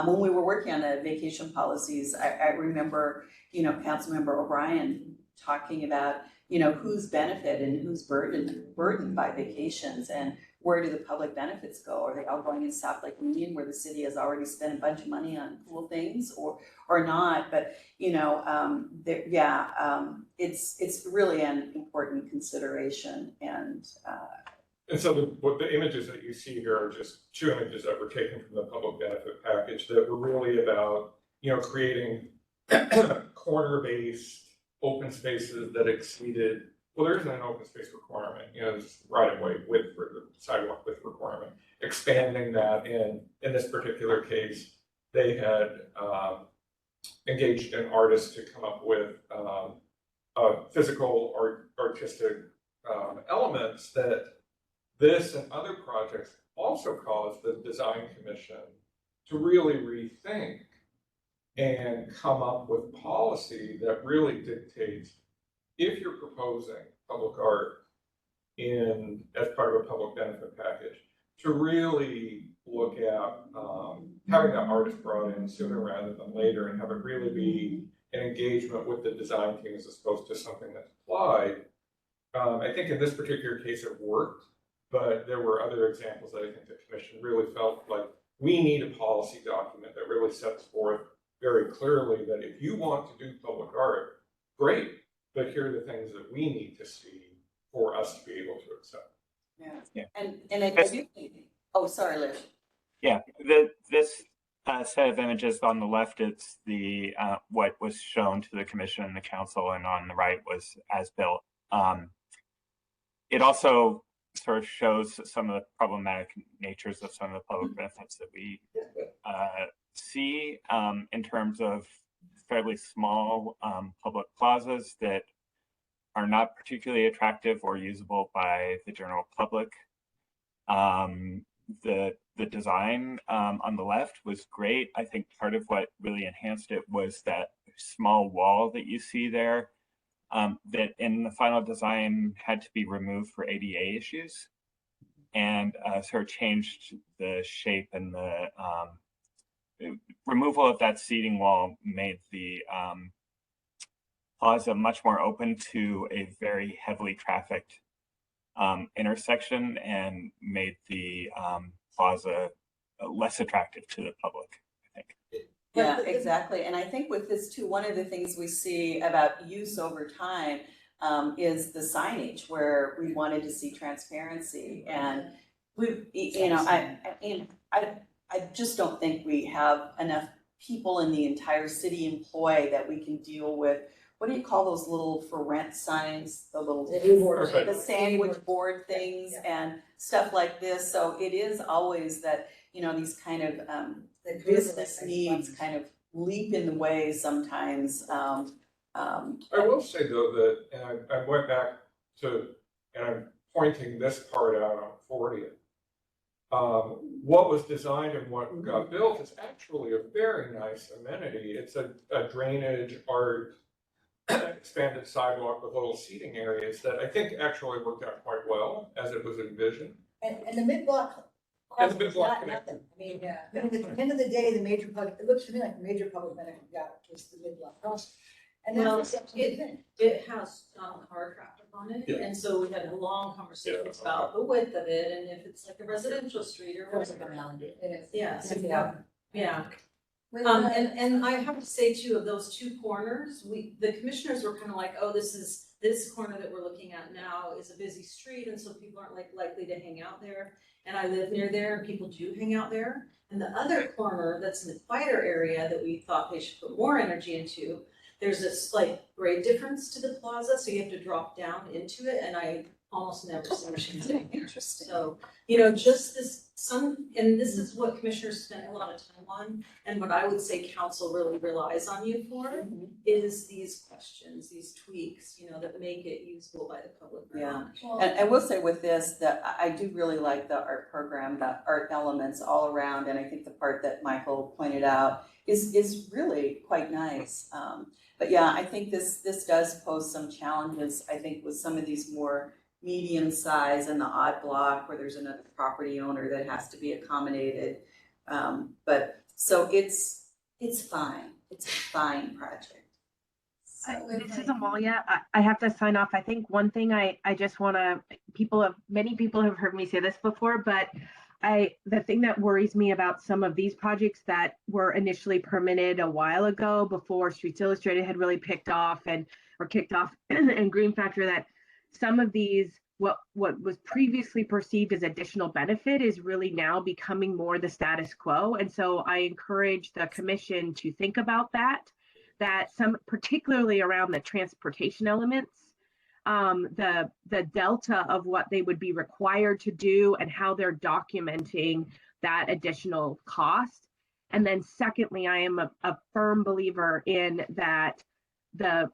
when we were working on the vacation policies, I remember, you know, Councilmember O'Brien talking about, you know, who's benefited and who's burdened by vacations, and where do the public benefits go? Are they all going in South Lake Union where the city has already spent a bunch of money on cool things, or not? But you know, it's really an important consideration. And so the images that you see here are just two images that were taken from the public benefit package that were really about, you know, creating corner-based open spaces that exceeded, well, there isn't an open space requirement, you know, it's right-of-way width for the sidewalk width requirement, expanding that in this particular case, they had engaged an artist to come up with physical or artistic elements that this and other projects also caused the design commission to really rethink and come up with policy that really dictates, if you're proposing public art as part of a public benefit package, to really look at having that artist brought in sooner rather than later, and have it really be an engagement with the design team as opposed to something that's applied. I think in this particular case it worked, but there were other examples that I think the commission really felt like we need a policy document that really sets forth very clearly that if you want to do public art, great, but here are the things that we need to see for us to be able to accept. And I do think, oh, sorry, Liz. Yeah, this set of images on the left, it's the what was shown to the commission and the council, and on the right was as built. It also sort of shows some of the problematic natures of some of the public benefits that we see in terms of fairly small public plazas that are not particularly attractive or usable by the general public. The design on the left was great. I think part of what really enhanced it was that small wall that you see there that in the final design had to be removed for ADA issues, and sort of changed the shape, and the removal of that seating wall made the plaza much more open to a very heavily trafficked intersection, and made the plaza less attractive to the public, I think. Yeah, exactly. And I think with this too, one of the things we see about use over time is the signage, where we wanted to see transparency. And we, you know, I just don't think we have enough people in the entire city employ that we can deal with. What do you call those little for rent signs? The little the sandwich board things and stuff like this. So it is always that, you know, these kind of business needs kind of leap in the way sometimes. I will say though that, and I went back to, and I'm pointing this part out on 40th. What was designed and what got built is actually a very nice amenity. It's a drainage art expanded sidewalk with little seating areas that I think actually worked out quite well as it was envisioned. And the mid-block crossing is not nothing. I mean, at the end of the day, the major public, it looks to me like the major public benefit got was the mid-block crossing. And Well, that's a good thing. It has car traffic on it, Yeah. and so we had a long conversation about the width of it, and if it's like a residential street or whatever. It is. Yeah, so Yeah. yeah. With, And I have to say too, of those two corners, the commissioners were kind of like, oh, this corner that we're looking at now is a busy street, and so people aren't likely to hang out there. And I live near there, and people do hang out there. And the other corner that's in the quieter area that we thought they should put more energy into, there's a slight grade difference to the plaza, so you have to drop down into it. And I almost never see anything. Interesting. So, you know, just this, and this is what commissioners spend a lot of time on, and what I would say council really relies on you for, is these questions, these tweaks, you know, that make it usable by the public. Yeah, and I will say with this, that I do really like the art program, the art elements all around, and I think the part that Michael pointed out is really quite nice. But yeah, I think this does pose some challenges, I think, with some of these more medium size and the odd block where there's another property owner that has to be accommodated. But so it's fine. It's a fine project. This is Amalia. I have to sign off. I think one thing I just want to, many people have heard me say this before, but the thing that worries me about some of these projects that were initially permitted a while ago before Streets Illustrated had really kicked off and Green Factor, that some of these, what was previously perceived as additional benefit is really now becoming more the status quo. And so I encourage the commission to think about that some, particularly around the transportation elements, the delta of what they would be required to do and how they're documenting that additional cost. And then secondly, I am a firm believer in that the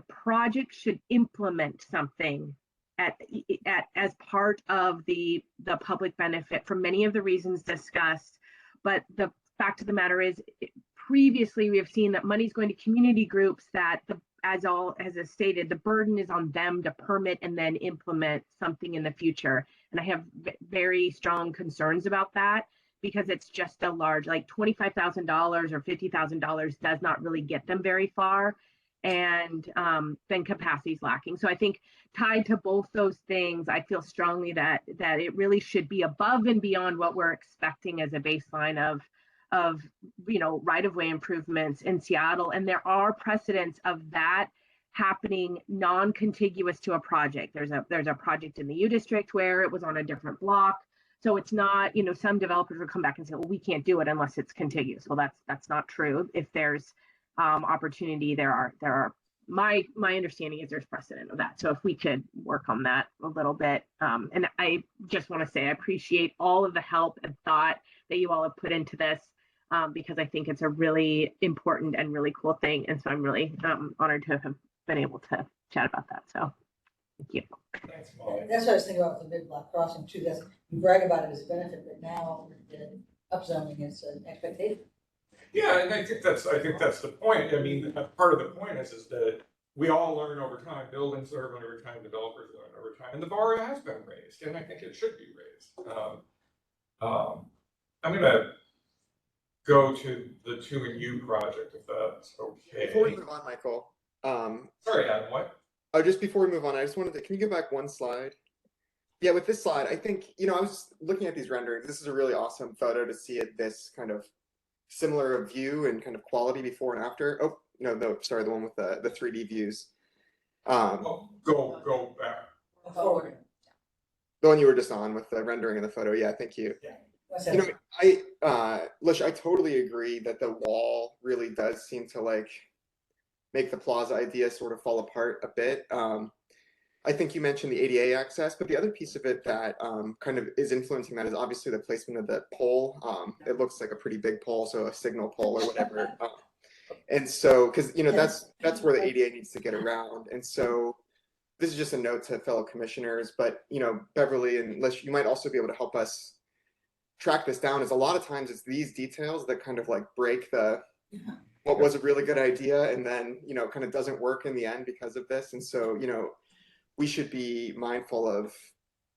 project should implement something as part of the public benefit for many of the reasons discussed. But the fact of the matter is, previously we have seen that money's going to community groups that, as stated, the burden is on them to permit and then implement something in the future. And I have very strong concerns about that, because it's just a large, like $25,000 or $50,000 does not really get them very far. And then capacity is lacking. So I think tied to both those things, I feel strongly that it really should be above and beyond what we're expecting as a baseline of right-of-way improvements in Seattle. And there are precedents of that happening non-contiguous to a project. There's a project in the U District where it was on a different block. So it's not, some developers will come back and say, well, we can't do it unless it's contiguous. Well, that's not true. If there's opportunity, there are my understanding is there's precedent of that. So if we could work on that a little bit. And I just want to say I appreciate all of the help and thought that you all have put into this, because I think it's a really important and really cool thing. And so I'm really honored to have been able to chat about that. So thank you. Thanks, Molly. That's what I was thinking about the mid-block crossing too. That's, you brag about it as a benefit, but now the upzoning is an expectation. Yeah, and I think that's the point. I mean, part of the point is that we all learn over time, buildings learn over time, developers learn over time, and the bar has been raised, and I think it should be raised. I'm gonna go to the 2&U project, if that's okay. Before we move on, Michael. Sorry, Adam, what? Just before we move on, I just wanted to, can you go back one slide? Yeah, with this slide, I think, I was looking at these renderings. This is a really awesome photo to see it, this kind of similar view and kind of quality before and after. Oh, no, sorry, the one with the 3D views. Go back. Forward. The one you were just on with the rendering of the photo. Yeah, thank you. Yeah. Lish, I totally agree that the wall really does seem to make the plaza idea sort of fall apart a bit. I think you mentioned the ADA access, but the other piece of it that kind of is influencing that is obviously the placement of the pole. It looks like a pretty big pole, so a signal pole or whatever. And so, because that's where the ADA needs to get around. And so, this is just a note to fellow commissioners, but Beverly and Lish, you might also be able to help us track this down. Is a lot of times it's these details that kind of break what was a really good idea, and then kind of doesn't work in the end because of this. And so we should be mindful of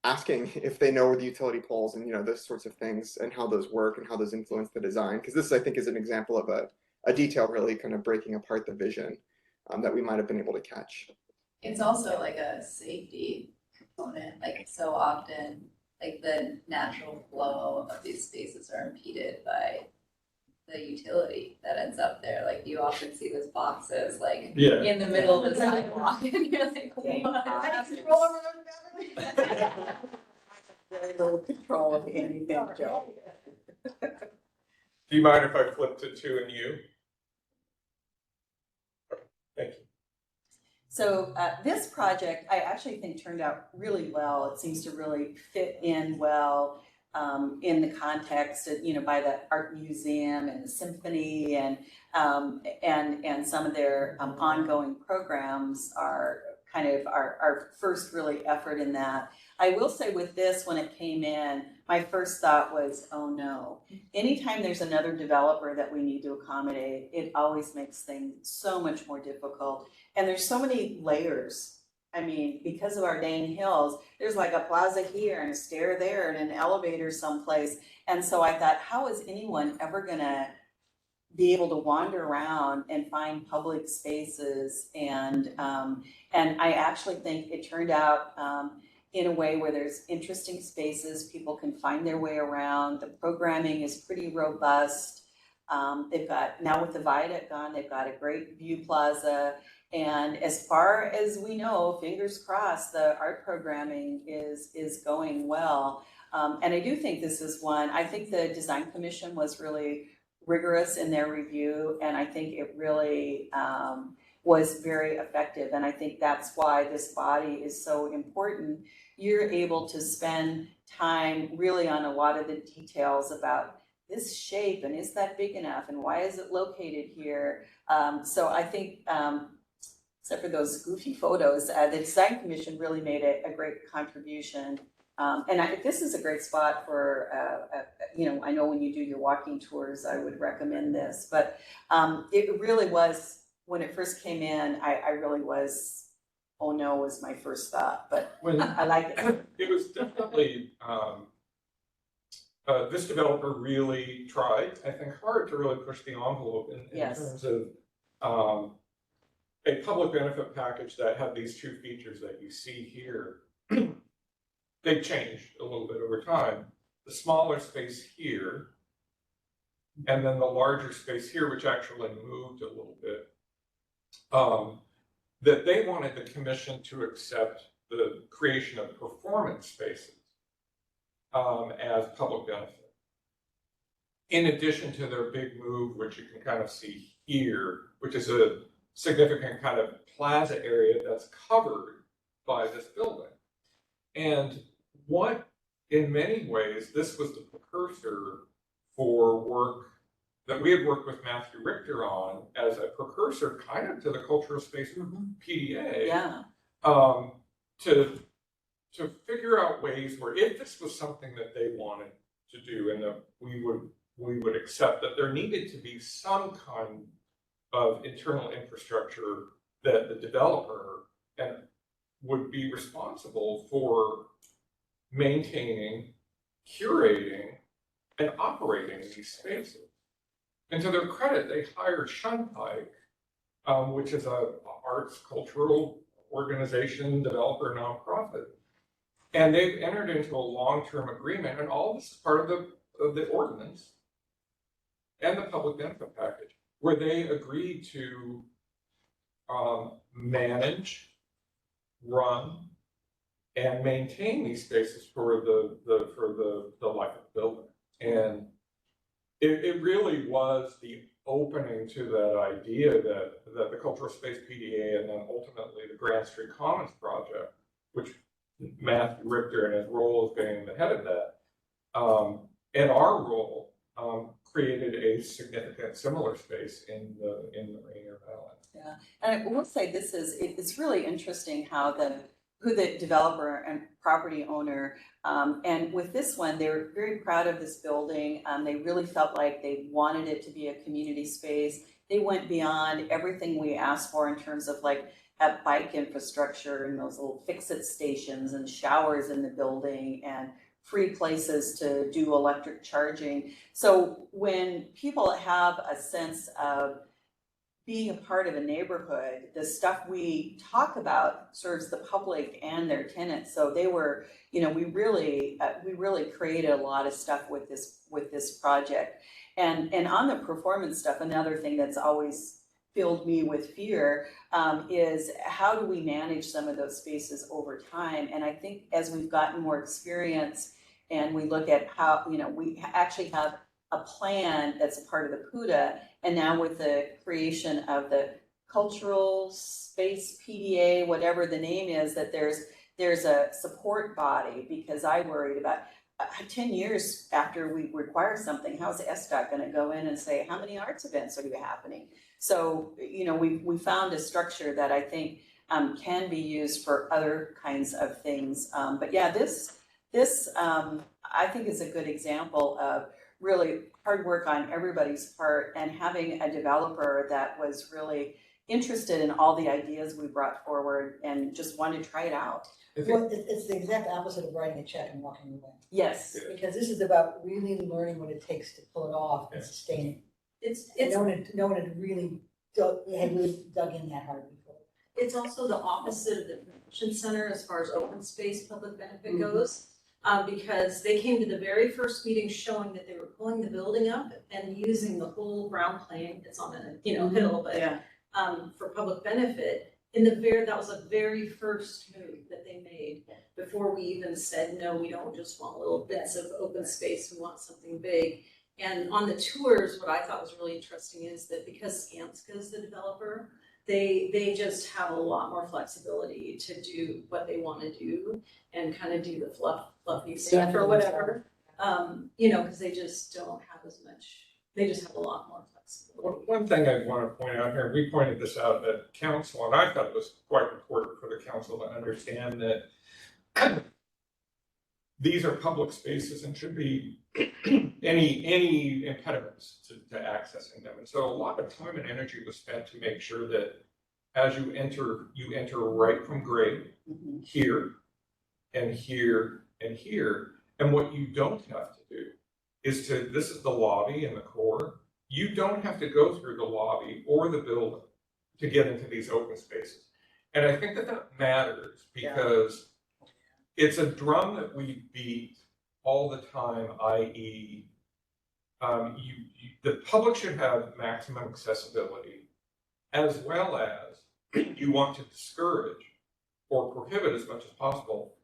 asking if they know where the utility poles and those sorts of things and how those work and how those influence the design, because this I think is an example of a detail really kind of breaking apart the vision that we might have been able to catch. It's also like a safety component, so often the natural flow of these spaces are impeded by the utility that ends up there. You often see those boxes in the middle of the sidewalk, and you're like, what? Very little control of anything, Joe. Do you mind if I flip to 2&U? Thank you. So this project, I actually think turned out really well. It seems to really fit in well in the context of, by the art museum and the symphony and some of their ongoing programs are kind of our first really effort in that. I will say with this, when it came in, my first thought was, oh no. Anytime there's another developer that we need to accommodate, it always makes things so much more difficult. And there's so many layers. I mean, because of our dang hills, there's like a plaza here and a stair there and an elevator someplace. And so I thought, how is anyone ever gonna be able to wander around and find public spaces? And I actually think it turned out in a way where there's interesting spaces, people can find their way around. The programming is pretty robust. They've got, now with the viaduct gone, they've got a great view plaza. And as far as we know, fingers crossed, the art programming is going well. And I do think this is one, I think the Design Commission was really rigorous in their review, and I think it really was very effective. And I think that's why this body is so important. You're able to spend time really on a lot of the details about this shape, and is that big enough, and why is it located here? So I think, except for those goofy photos, the Design Commission really made a great contribution. And this is a great spot for, I know when you do your walking tours, I would recommend this, but it really was, when it first came in, I really was, oh no, was my first thought, but I like it. It was definitely, this developer really tried, I think, hard to really push the envelope in terms of a public benefit package that had these two features that you see here. They've changed a little bit over time. The smaller space here, and then the larger space here, which actually moved a little bit, that they wanted the commission to accept the creation of performance spaces as public benefit. In addition to their big move, which you can kind of see here, which is a significant kind of plaza area that's covered by this building. And what, in many ways, this was the precursor for work that we had worked with Matthew Richter on as a precursor kind of to the cultural space PDA. Yeah. To figure out ways where, if this was something that they wanted to do and that we would accept, that there needed to be some kind of internal infrastructure that the developer would be responsible for maintaining, curating, and operating these spaces. And to their credit, they hired Shunpike, which is a arts cultural organization, developer, nonprofit. And they've entered into a long-term agreement, and all this is part of the ordinance and the public benefit package, where they agreed to manage, run, and maintain these spaces for the life of the building. And it really was the opening to that idea that the Cultural Space PDA and then ultimately the Grand Street Commons project, which Matthew Richter and his role as being the head of that, and our role created a significant similar space in the Rainier Valley. Yeah, and I will say it's really interesting how who the developer and property owner, and with this one, they were very proud of this building. They really felt like they wanted it to be a community space. They went beyond everything we asked for in terms of like a bike infrastructure and those little fix-it stations and showers in the building and free places to do electric charging. So when people have a sense of being a part of a neighborhood, the stuff we talk about serves the public and their tenants. So they were, we really created a lot of stuff with this project. And on the performance stuff, another thing that's always filled me with fear is how do we manage some of those spaces over time? And I think as we've gotten more experience and we look at how, we actually have a plan that's a part of the PUDA, and now with the creation of the cultural space PDA, whatever the name is, that there's a support body, because I worried about 10 years after we require something, how's SDOT going to go in and say, how many arts events are you happening? So, you know, we found a structure that I think can be used for other kinds of things. But yeah, this I think is a good example of really hard work on everybody's part, and having a developer that was really interested in all the ideas we brought forward and just wanted to try it out. Well, it's the exact opposite of writing a check and walking away. Yes. Because this is about really learning what it takes to pull it off and sustain it. No one had really dug in that hard before. It's also the opposite of the convention center as far as open space public benefit goes. Because they came to the very first meeting showing that they were pulling the building up and using the whole ground plane, it's on a hill, but for public benefit. That was the very first move that they made before we even said, no, we don't just want little bits of open space, we want something big. And on the tours, what I thought was really interesting is that because Skanska is the developer, they just have a lot more flexibility to do what they want to do and kind of do the fluffy stuff or whatever. Because they just don't have as much, they just have a lot more flexibility. One thing I want to point out here, we pointed this out at council, and I thought it was quite important for the council to understand that these are public spaces and should be any impediments to accessing them. And so a lot of time and energy was spent to make sure that as you enter right from grade, here and here and here. And what you don't have to do is this is the lobby and the core. You don't have to go through the lobby or the building to get into these open spaces. And I think that matters because it's a drum that we beat all the time, i.e. the public should have maximum accessibility, as well as you want to discourage or prohibit as much as possible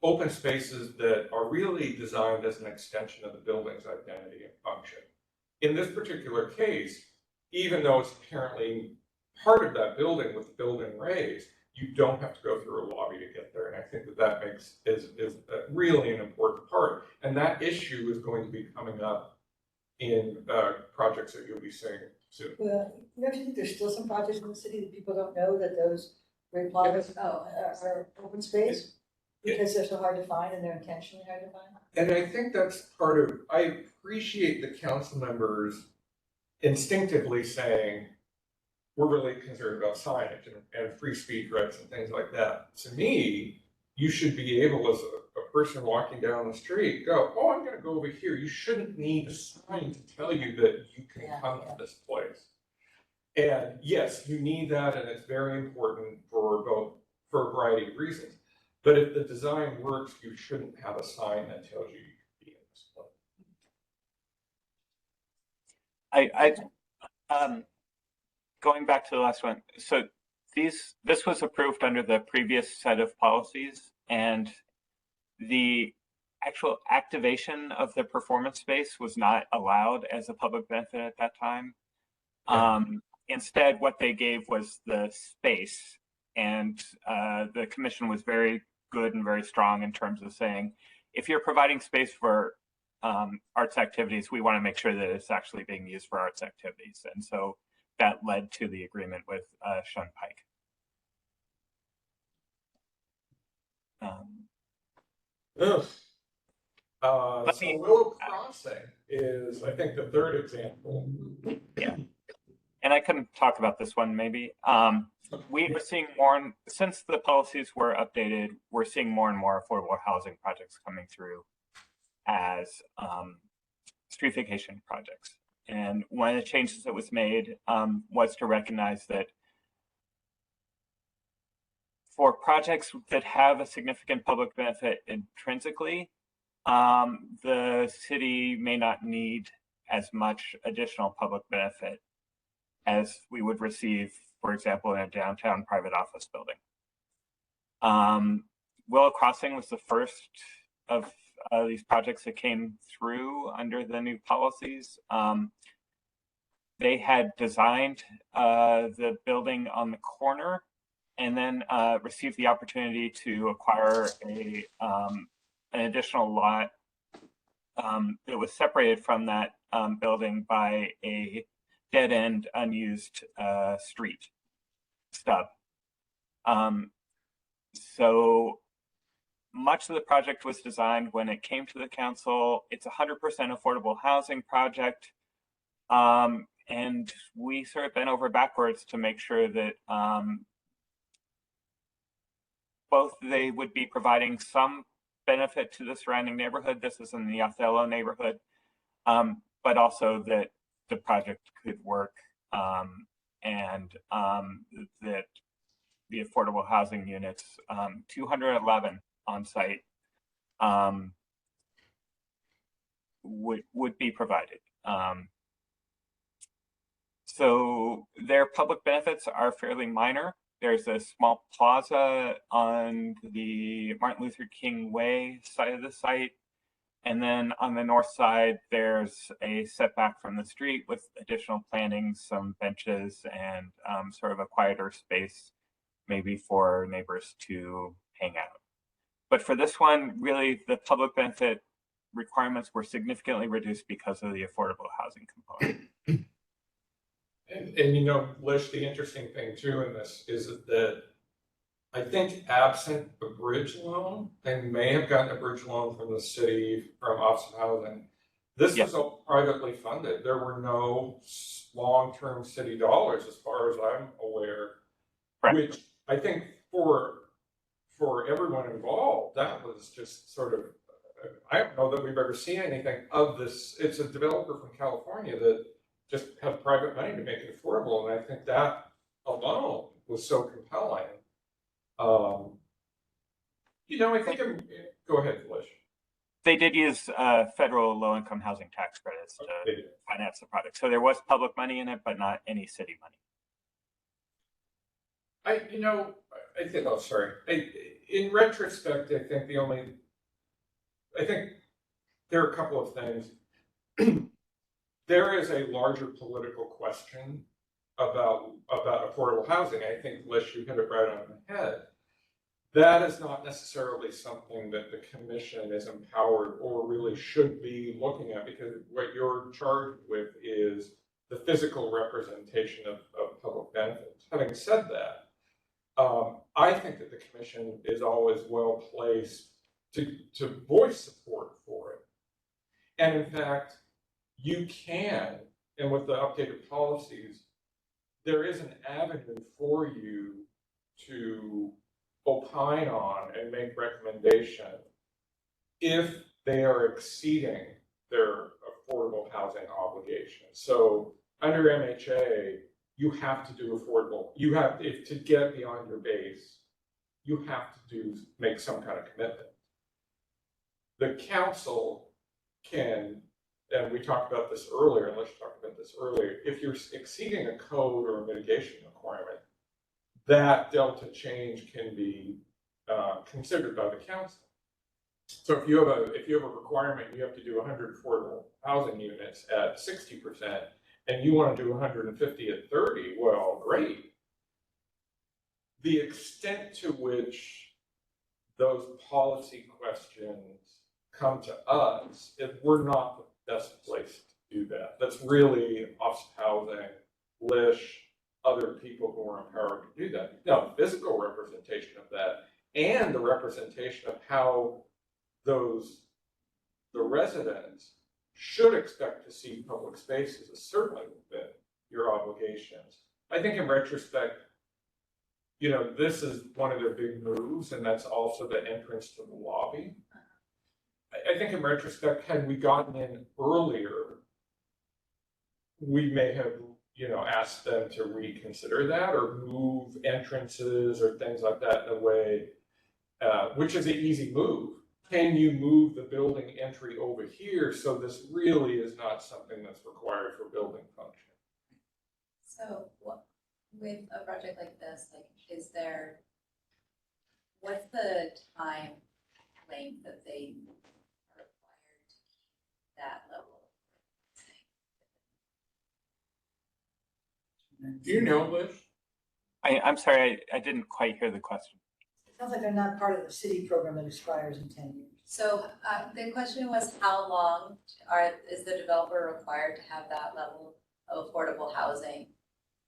open spaces that are really designed as an extension of the building's identity and function. In this particular case, even though it's apparently part of that building with the building raised, you don't have to go through a lobby to get there. And I think that is really an important part. And that issue is going to be coming up in projects that you'll be seeing soon. Well, don't you think there's still some projects in the city that people don't know that those great plazas are open space? Because they're so hard to find and they're intentionally hard to find? And I think that's part of, I appreciate the council members instinctively saying, we're really concerned about signage and free speech rights and things like that. To me, you should be able, as a person walking down the street, go, oh, I'm going to go over here. You shouldn't need a sign to tell you that you can come to this place. And yes, you need that, and it's very important for a variety of reasons. But if the design works, you shouldn't have a sign that tells you you can be in this place. Going back to the last one, so this was approved under the previous set of policies, and the actual activation of the performance space was not allowed as a public benefit at that time. Instead, what they gave was the space, and the commission was very good and very strong in terms of saying, if you're providing space for arts activities, we want to make sure that it's actually being used for arts activities. And so that led to the agreement with Shun Pike. So Willow Crossing is, I think, the third example. Yeah. And I couldn't talk about this one maybe. We were seeing more, since the policies were updated, we're seeing more and more affordable housing projects coming through as streetification projects. And one of the changes that was made was to recognize that for projects that have a significant public benefit intrinsically, the city may not need as much additional public benefit as we would receive, for example, in a downtown private office building. Willow Crossing was the first of these projects that came through under the new policies. they had designed the building on the corner and then received the opportunity to acquire an additional lot that was separated from that building by a dead-end unused street stub. So much of the project was designed when it came to the council. It's 100% affordable housing project. And we sort of bent over backwards to make sure that both they would be providing some benefit to the surrounding neighborhood. This is in the Othello neighborhood, but also that the project could work and that the affordable housing units, 211 on site, would be provided. So their public benefits are fairly minor. There's a small plaza on the Martin Luther King Way side of the site. And then on the north side, there's a setback from the street with additional plantings, some benches, and sort of a quieter space, maybe for neighbors to hang out. But for this one, really, the public benefit requirements were significantly reduced because of the affordable housing component. And you know, Lish, the interesting thing too in this is that I think absent a bridge loan, they may have gotten a bridge loan from the city, from Office of Housing. This was all privately funded. There were no long-term city dollars, as far as I'm aware, which I think for everyone involved, that was just sort of, I don't know that we've ever seen anything of this. It's a developer from California that just have private money to make it affordable. And I think that alone was so compelling. You know, I think go ahead, Lish. They did use federal low-income housing tax credits to finance the project. So there was public money in it, but not any city money. In retrospect, I think there are a couple of things. There is a larger political question about affordable housing. I think, Lish, you hit it right on the head. That is not necessarily something that the commission is empowered or really should be looking at, because what you're charged with is the physical representation of public benefits. Having said that, I think that the commission is always well placed to voice support for it. And in fact, you can, and with the updated policies, there is an avenue for you to opine on and make recommendation if they are exceeding their affordable housing obligations. So under MHA, you have to do affordable. You have, if to get beyond your base, you have to make some kind of commitment. The council can, and we talked about this earlier, and let's talk about this earlier, if you're exceeding a code or a mitigation requirement, that delta change can be considered by the council. So if you have a requirement, you have to do 100 affordable housing units at 60%, and you want to do 150 at 30, well, great. The extent to which those policy questions come to us, if we're not the best place to do that. That's really Office of Housing, Lish, other people who are empowered to do that. Now, physical representation of that and the representation of how the residents should expect to see public spaces is certainly within your obligations. I think in retrospect, you know, this is one of their big moves, and that's also the entrance to the lobby. I think in retrospect, had we gotten in earlier, we may have, you know, asked them to reconsider that or move entrances or things like that in a way, which is an easy move. Can you move the building entry over here so this really is not something that's required for building function? So with a project like this, like, what's the time length that they are required to keep that level? Do you know, Liz? I'm sorry, I didn't quite hear the question. It sounds like they're not part of the city program that expires in 10 years. So the question was, how long is the developer required to have that level of affordable housing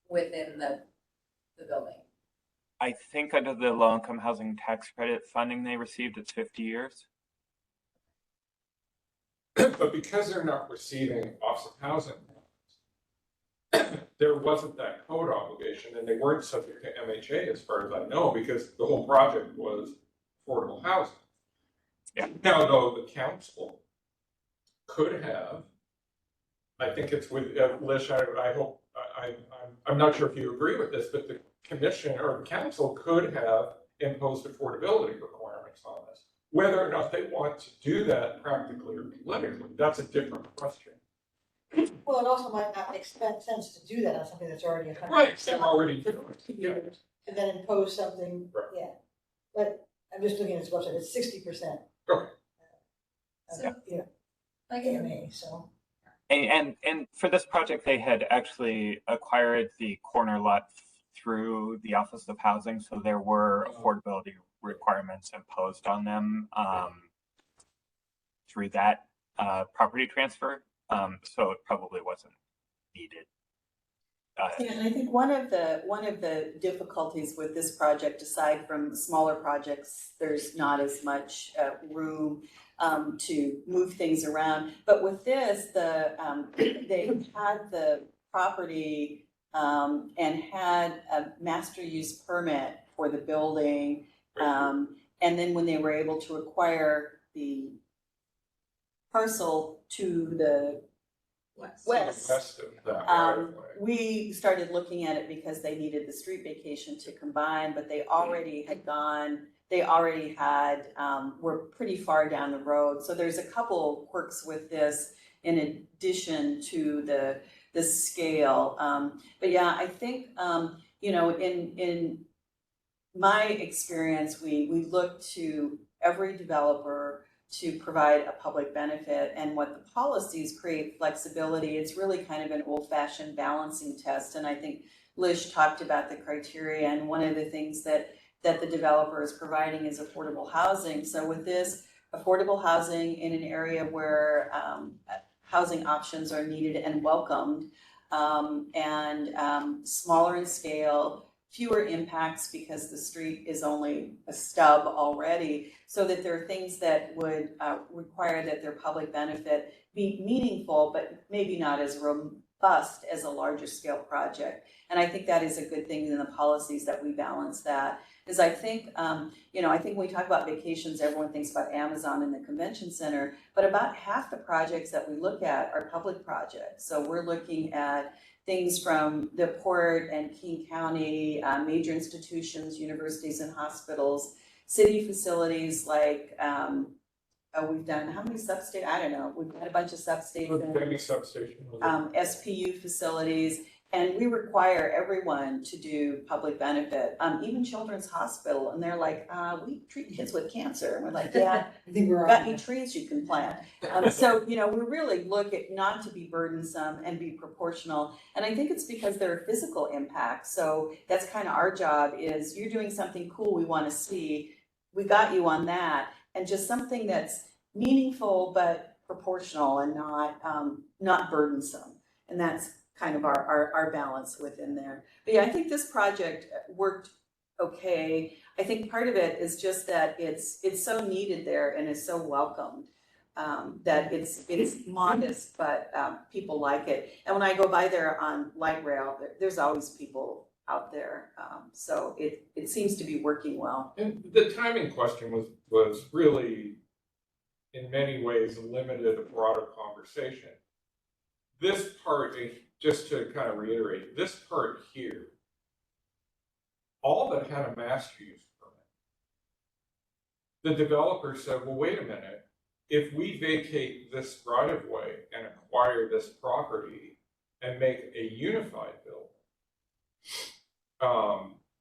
within the building? I think under the low-income housing tax credit funding they received, it's 50 years. But because they're not receiving offset housing, there wasn't that code obligation, and they weren't subject to MHA as far as I know, because the whole project was affordable housing. Yeah. Now, though, the council could have, I think it's with, Lish, I hope, I'm not sure if you agree with this, but the commission or the council could have imposed affordability requirements on this. Whether or not they want to do that practically or politically, that's a different question. Well, it also might not make sense to do that on something that's already 100%. Right, they're already doing it. Yeah. And then impose something, Right. yeah. But I'm just looking at this website, it's 60%. Okay. Yeah, like AMA, so. And for this project, they had actually acquired the corner lot through the Office of Housing, so there were affordability requirements imposed on them through that property transfer. So it probably wasn't needed. And I think one of the difficulties with this project, aside from smaller projects, there's not as much room to move things around. But with this, they had the property and had a master use permit for the building. And then when they were able to acquire the parcel to the west, of that right of way. we started looking at it because they needed the street vacation to combine, but they already had, were pretty far down the road. So there's a couple quirks with this in addition to the scale. But yeah, I think, in my experience, we look to every developer to provide a public benefit, and what the policies create flexibility. It's really kind of an old-fashioned balancing test, and I think Lish talked about the criteria, and one of the things that the developer is providing is affordable housing. So with this, affordable housing in an area where housing options are needed and welcomed, and smaller in scale, fewer impacts because the street is only a stub already, so that there are things that would require that their public benefit be meaningful, but maybe not as robust as a larger scale project. And I think that is a good thing in the policies that we balance that. Is I think, I think when we talk about vacations, everyone thinks about Amazon and the convention center, but about half the projects that we look at are public projects. So we're looking at things from the port and King County, major institutions, universities and hospitals, city facilities like, we've done, how many substations? I don't know. We've had a bunch of substations. Maybe substation. SPU facilities, and we require everyone to do public benefit, even Children's Hospital, and they're like, we treat kids with cancer. And we're like, yeah, I think we're got all. any trees you can plant? So, we really look at not to be burdensome and be proportional. And I think it's because there are physical impacts. So that's kind of our job is you're doing something cool we want to see. We got you on that. And just something that's meaningful but proportional and not burdensome. And that's kind of our balance within there. But yeah, I think this project worked okay. I think part of it is just that it's so needed there and is so welcomed that it's modest, but people like it. And when I go by there on light rail, there's always people out there. So it seems to be working well. And the timing question was really, in many ways, limited a broader conversation. This part, just to kind of reiterate, this part here, all that had a master use permit. The developer said, well, wait a minute, if we vacate this right of way and acquire this property and make a unified building,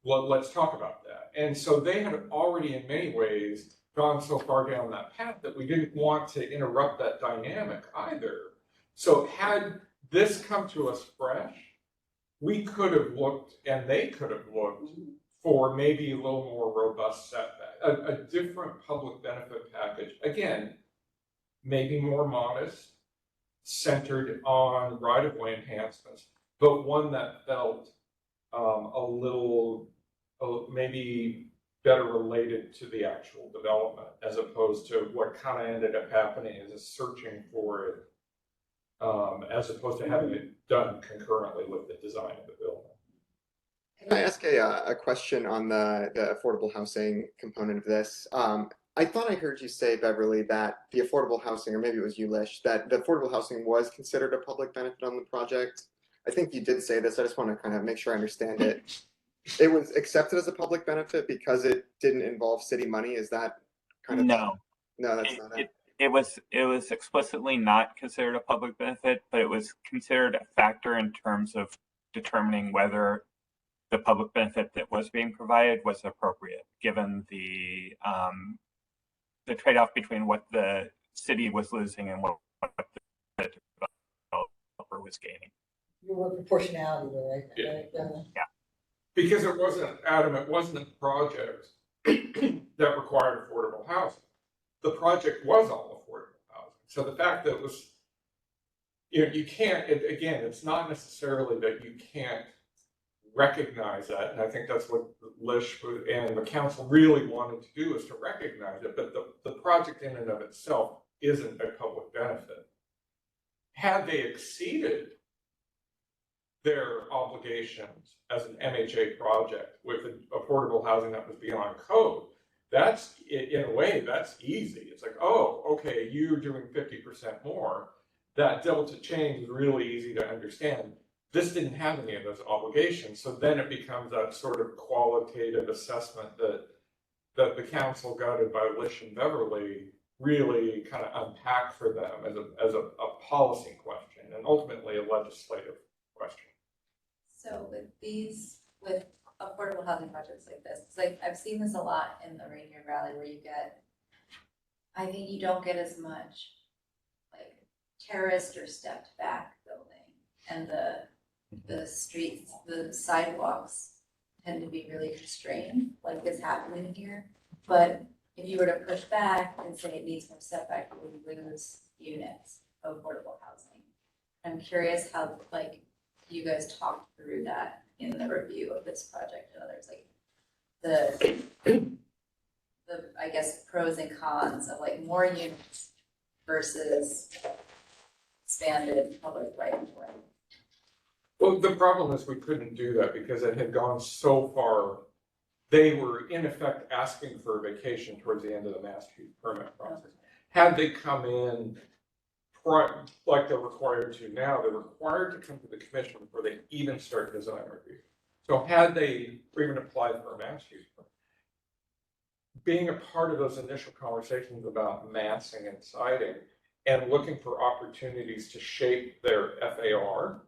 let's talk about that. And so they had already in many ways gone so far down that path that we didn't want to interrupt that dynamic either. So had this come to us fresh, we could have looked, and they could have looked for maybe a little more robust setback, a different public benefit package. Again, maybe more modest, centered on right-of-way enhancements, but one that felt a little, maybe better related to the actual development, as opposed to what kind of ended up happening is a searching for it, as opposed to having it done concurrently with the design of the building. Can I ask a question on the affordable housing component of this? I thought I heard you say, Beverly, that the affordable housing, or maybe it was you, Lish, that the affordable housing was considered a public benefit on the project. I think you did say this. I just want to kind of make sure I understand it. It was accepted as a public benefit because it didn't involve city money. Is that kind of No, no? That's not it. it was explicitly not considered a public benefit, but it was considered a factor in terms of determining whether the public benefit that was being provided was appropriate, given the trade-off between what the city was losing and what the developer was gaining. You were proportionality there, right? Yeah. Right? Yeah. Because it wasn't, Adam, it wasn't a project that required affordable housing. The project was all affordable housing. So the fact that it was, you can't, again, it's not necessarily that you can't recognize that. And I think that's what Lish and the council really wanted to do, is to recognize it. But the project in and of itself isn't a public benefit. Had they exceeded their obligations as an MHA project with affordable housing that was beyond code, that's, in a way, that's easy. It's like, oh, okay, you're doing 50% more. That delta change is really easy to understand. This didn't have any of those obligations. So then it becomes that sort of qualitative assessment that the council, guided by Lish and Beverly, really kind of unpacked for them as a policy question and ultimately a legislative question. So with affordable housing projects like this, it's like I've seen this a lot in the Rainier Valley, where I think you don't get as much like terraced or stepped back building, and the streets, the sidewalks tend to be really constrained, like is happening here. But if you were to push back and say it needs more setback, you would lose units of affordable housing. I'm curious how you guys talked through that in the review of this project and others, like the I guess pros and cons of like more units versus expanded public right of way. Well, the problem is we couldn't do that because it had gone so far. They were in effect asking for a vacation towards the end of the master use permit process. Had they come in like they're required to now, they're required to come to the commission before they even start design review. So had they even applied for a master use permit, being a part of those initial conversations about massing and siting and looking for opportunities to shape their FAR,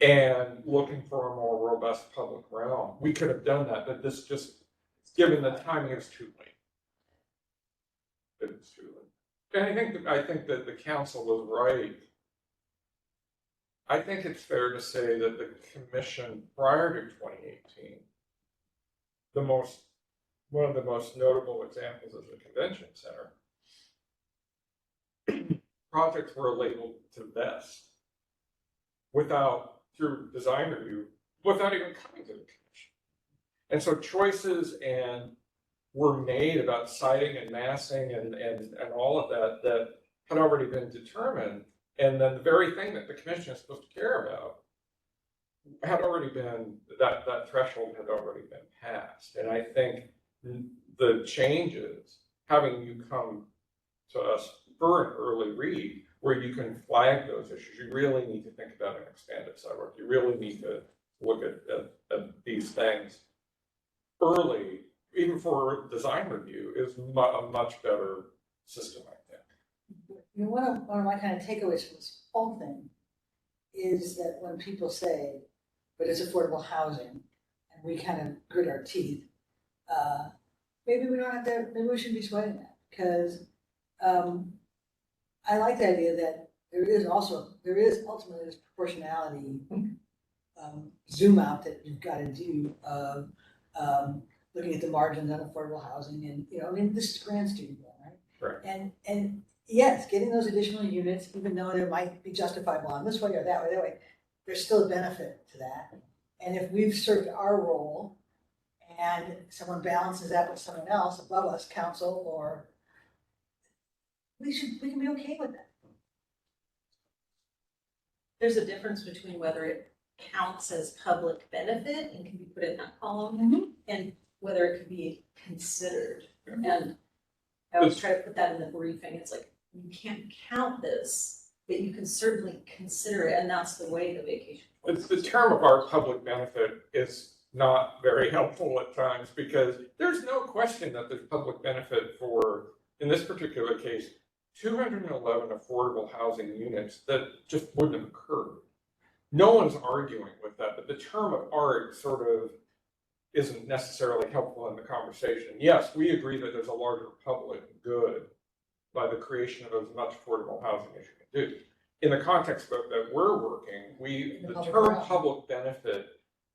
and looking for a more robust public realm, we could have done that, but this just, given the timing, it's too late. It's too late. And I think that the council was right. I think it's fair to say that the commission prior to 2018, one of the most notable examples is the convention center. Projects were labeled to vest through design review, without even coming to the commission. And so choices were made about siting and massing and all of that had already been determined. And then the very thing that the commission is supposed to care about had already been, that threshold had already been passed. And I think the changes, having you come to us for an early read, where you can flag those issues, you really need to think about an expanded sidewalk. You really need to look at these things early, even for design review, is a much better system, I think. You know, one of my kind of takeaways from this whole thing is that when people say, but it's affordable housing, and we kind of grit our teeth, maybe we don't have to, maybe we shouldn't be sweating that, because I like the idea that there is ultimately this proportionality zoom out that you've got to do of looking at the margins on affordable housing and, I mean, this is grand student, right? Right. And yes, getting those additional units, even though they might be justifiable on this way or that way, there's still a benefit to that. And if we've served our role and someone balances that with someone else above us, council, or we can be okay with that. There's a difference between whether it counts as public benefit and can be put in that column and whether it could be considered. And I always try to put that in the briefing. It's like, you can't count this, but you can certainly consider it, and that's the way the vacation. The term of our public benefit is not very helpful at times because there's no question that there's public benefit for, in this particular case, 211 affordable housing units that just wouldn't have occurred. No one's arguing with that, but the term of art sort of isn't necessarily helpful in the conversation. Yes, we agree that there's a larger public good by the creation of as much affordable housing as you can do. In the context that we're working, the term public benefit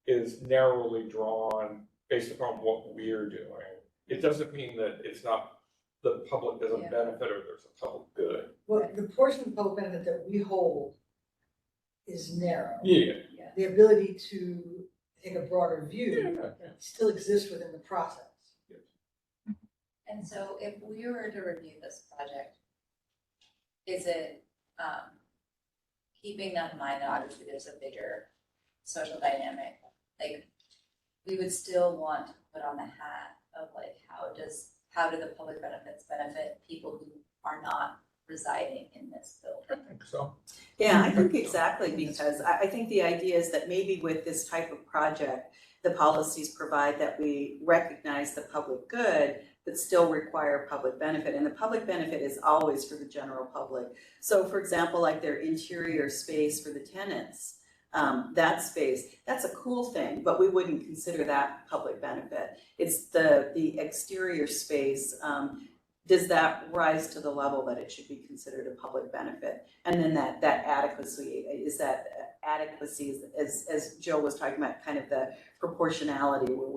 is narrowly drawn based upon what we're doing. It doesn't mean that it's not the public doesn't benefit or there's a public good. Well, the portion of the public benefit that we hold is narrow. Yeah. The ability to take a broader view still exists within the process. And so if we were to review this project, is it keeping that in mind that obviously there's a bigger social dynamic? Like, we would still want to put on the hat of like, how do the public benefits benefit people who are not residing in this building? I think so. Yeah, I think exactly, because I think the idea is that maybe with this type of project, the policies provide that we recognize the public good, but still require public benefit. And the public benefit is always for the general public. So for example, like their interior space for the tenants, that space, that's a cool thing, but we wouldn't consider that public benefit. It's the exterior space, does that rise to the level that it should be considered a public benefit? And then that adequacy, as Jill was talking about, kind of the proportionality where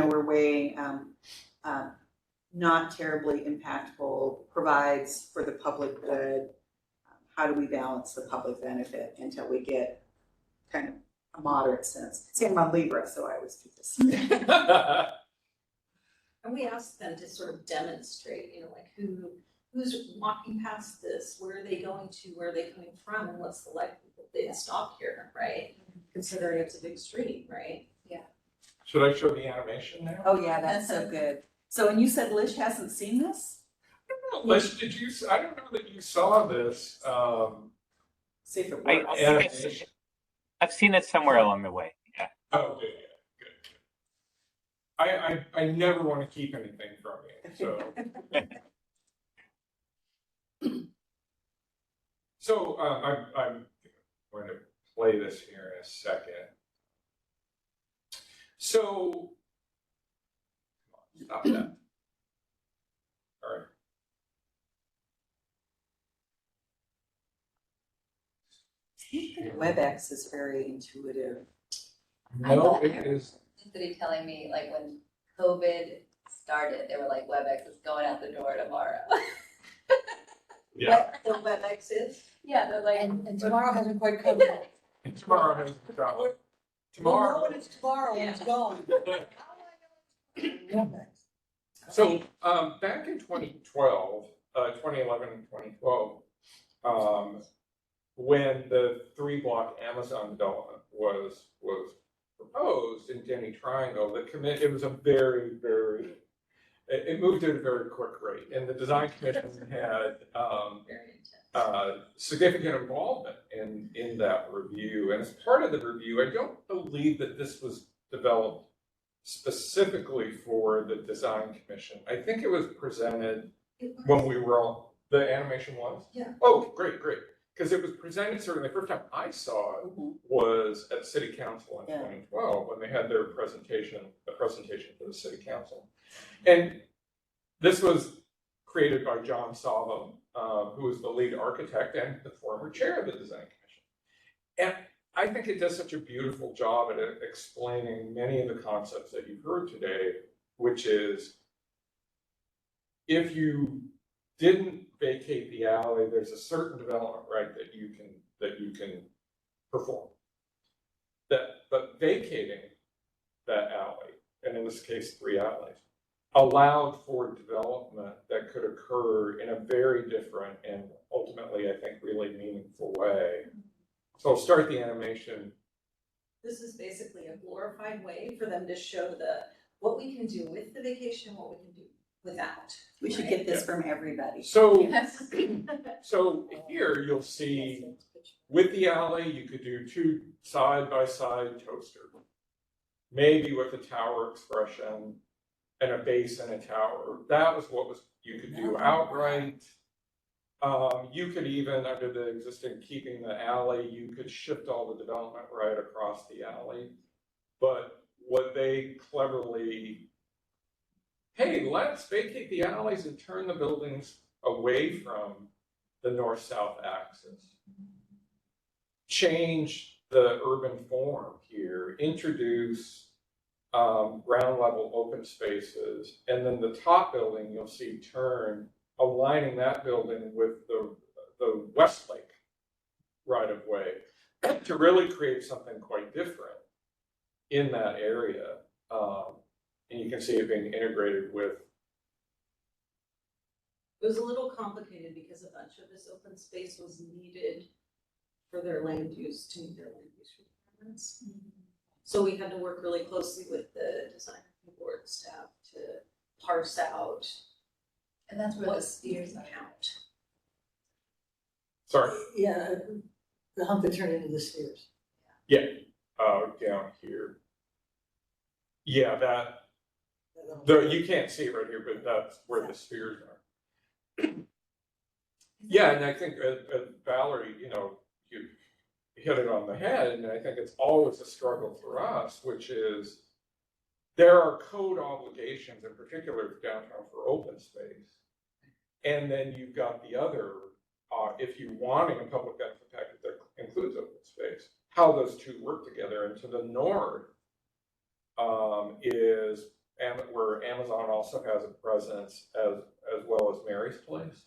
we're weighing not terribly impactful, provides for the public good. How do we balance the public benefit until we get kind of a moderate sense? See, I'm on Libra, so I always do this. And we asked them to sort of demonstrate, like who's walking past this, where are they going to, where are they coming from, and what's the likelihood they'd stop here, right? Considering it's a big street, right? Yeah. Should I show the animation now? Oh yeah, that's so good. So, and you said Lish hasn't seen this? Lish, I don't know that you saw this. See if it works. Animation. I've seen it somewhere along the way. Yeah. Oh, good. I never want to keep anything from you, so. I'm going to play this here in a second. So, stop that. All right. WebEx is very intuitive. No, it is. Somebody telling me like when COVID started, they were like, WebEx is going out the door tomorrow. Yeah. The WebEx is? Yeah, they're like. And tomorrow hasn't quite come yet. And tomorrow has to come. We'll know Tomorrow. when it's tomorrow when it's gone. So, back in 2012, 2011 and 2012, when the 3-block Amazon development was proposed in Denny Triangle, it was a it moved at a very quick rate, and the design commission had significant involvement in that review. And as part of the review, I don't believe that this was developed specifically for the design commission. I think it was presented when we were all, the animation was? Yeah. Oh, great. Because it was presented, certainly the first time I saw it was at City Council in 2012 when they had their presentation for the City Council. And this was created by John Sava, who was the lead architect and the former chair of the Design Commission. And I think it does such a beautiful job at explaining many of the concepts that you've heard today, which is if you didn't vacate the alley, there's a certain development right that you can perform. But vacating that alley, and in this case 3 alleys, allowed for development that could occur in a very different and ultimately, I think, really meaningful way. So I'll start the animation. This is basically a glorified way for them to show what we can do with the vacation, what we can do without. We should get this from everybody. So, so here you'll see with the alley, you could do 2 side-by-side toasters, maybe with a tower expression and a base and a tower. That was what you could do outright. You could even, under the existing keeping the alley, you could shift all the development right across the alley. But what they cleverly, hey, let's vacate the alleys and turn the buildings away from the north-south axis. Change the urban form here, introduce ground level open spaces, and then the top building you'll see turn, aligning that building with the Westlake right of way to really create something quite different in that area. And you can see it being integrated with. It was a little complicated because a bunch of this open space was needed for their land use, to meet their land use requirements. So we had to work really closely with the design board staff to parse out. And that's where the spheres are. Count. Sorry. Yeah, the hump that turned into the spheres. Yeah, down here. Yeah, you can't see it right here, but that's where the spheres are. Yeah, and I think Valerie, you hit it on the head, and I think it's always a struggle for us, which is there are code obligations, in particular for downtown, for open space. And then you've got the other, if you're wanting a public benefit package that includes open space, how those two work together. And to the north is where Amazon also has a presence, as well as Mary's Place.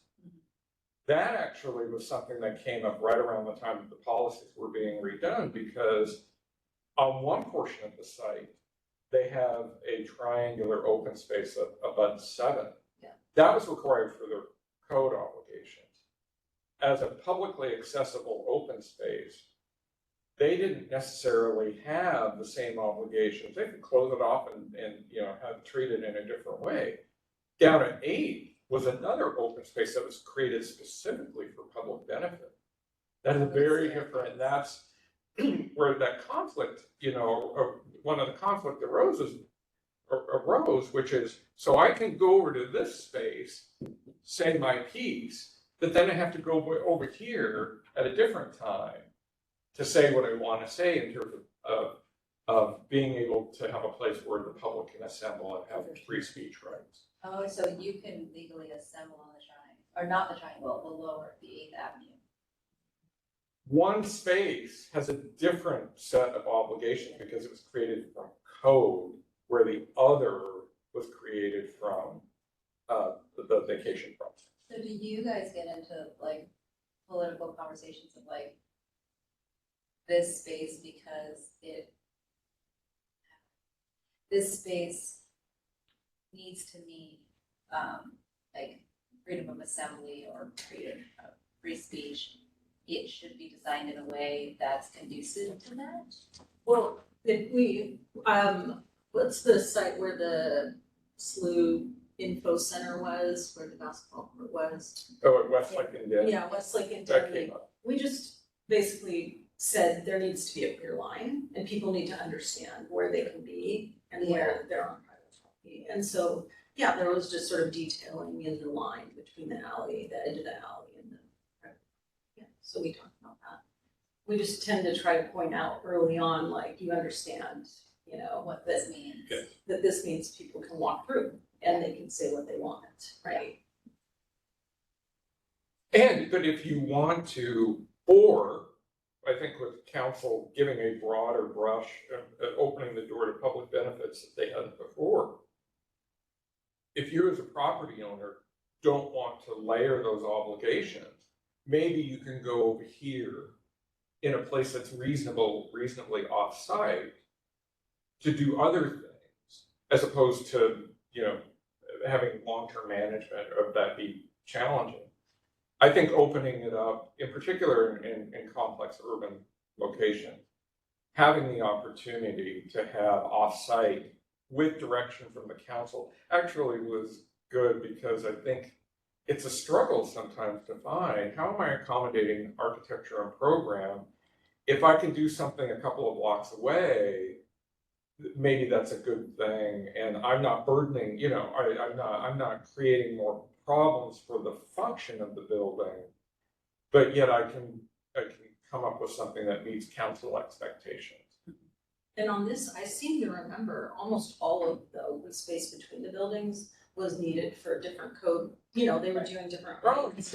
That actually was something that came up right around the time that the policies were being redone, because on one portion of the site, they have a triangular open space of abut 7. Yeah. That was required for their code obligations. As a publicly accessible open space, they didn't necessarily have the same obligations. They could close it off and have treat it in a different way. Down at 8 was another open space that was created specifically for public benefit. That is very different. And that's where that conflict, one of the conflict arose, which is, so I can go over to this space, say my piece, but then I have to go over here at a different time to say what I want to say in terms of being able to have a place where the public can assemble and have free speech rights. Oh, so you can legally assemble on the triangle, or not the triangle, the lower, the 8th Avenue. One space has a different set of obligations because it was created from code, where the other was created from the vacation process. So do you guys get into like political conversations of like this space because this space needs to meet like freedom of assembly or freedom of free speech? It should be designed in a way that's conducive to that? Well, if we, what's the site where the SLU Info Center was, where the basketball court was? Oh, at Westlake and Denny. Yeah, Westlake and That Denny. came up. We just basically said there needs to be a clear line and people need to understand where they can be and where they're on private property. And so, yeah, there was just sort of detailing in the line between the alley, the edge of the alley and the private. Yeah, so we talked about that. We just tend to try to point out early on, like, you understand, What this means. Yes. that this means people can walk through and they can say what they want, right? But if you want to, or I think with council giving a broader brush and opening the door to public benefits that they hadn't before. If you as a property owner don't want to layer those obligations, maybe you can go over here in a place that's reasonably off-site to do other things, as opposed to, having long-term management of that be challenging. I think opening it up, in particular in complex urban locations, having the opportunity to have off-site with direction from the council actually was good, because I think it's a struggle sometimes to find, how am I accommodating architecture and program? If I can do something a couple of blocks away, maybe that's a good thing, and I'm not burdening, I'm not creating more problems for the function of the building, but yet I can come up with something that meets council expectations. And on this, I seem to remember almost all of the open space between the buildings was needed for different code, they were doing different roads.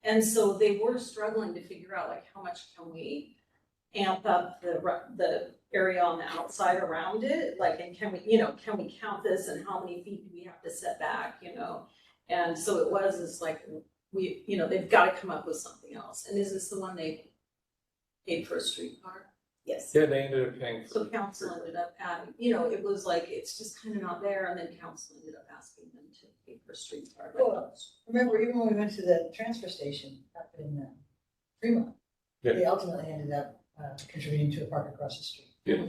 And so they were struggling to figure out like, how much can we amp up the area on the outside around it? Like, and can we count this, and how many feet do we have to set back, And so it was like, they've got to come up with something else. And is this the one they paid for a streetcar? Yes. Yeah, they ended up paying for. So council ended up adding, it was like, it's just kind of not there, and then council ended up asking them to pay for a streetcar. Well, remember, even when we went to the transfer station up in Fremont, they ultimately ended up contributing to a park across the street. Yeah.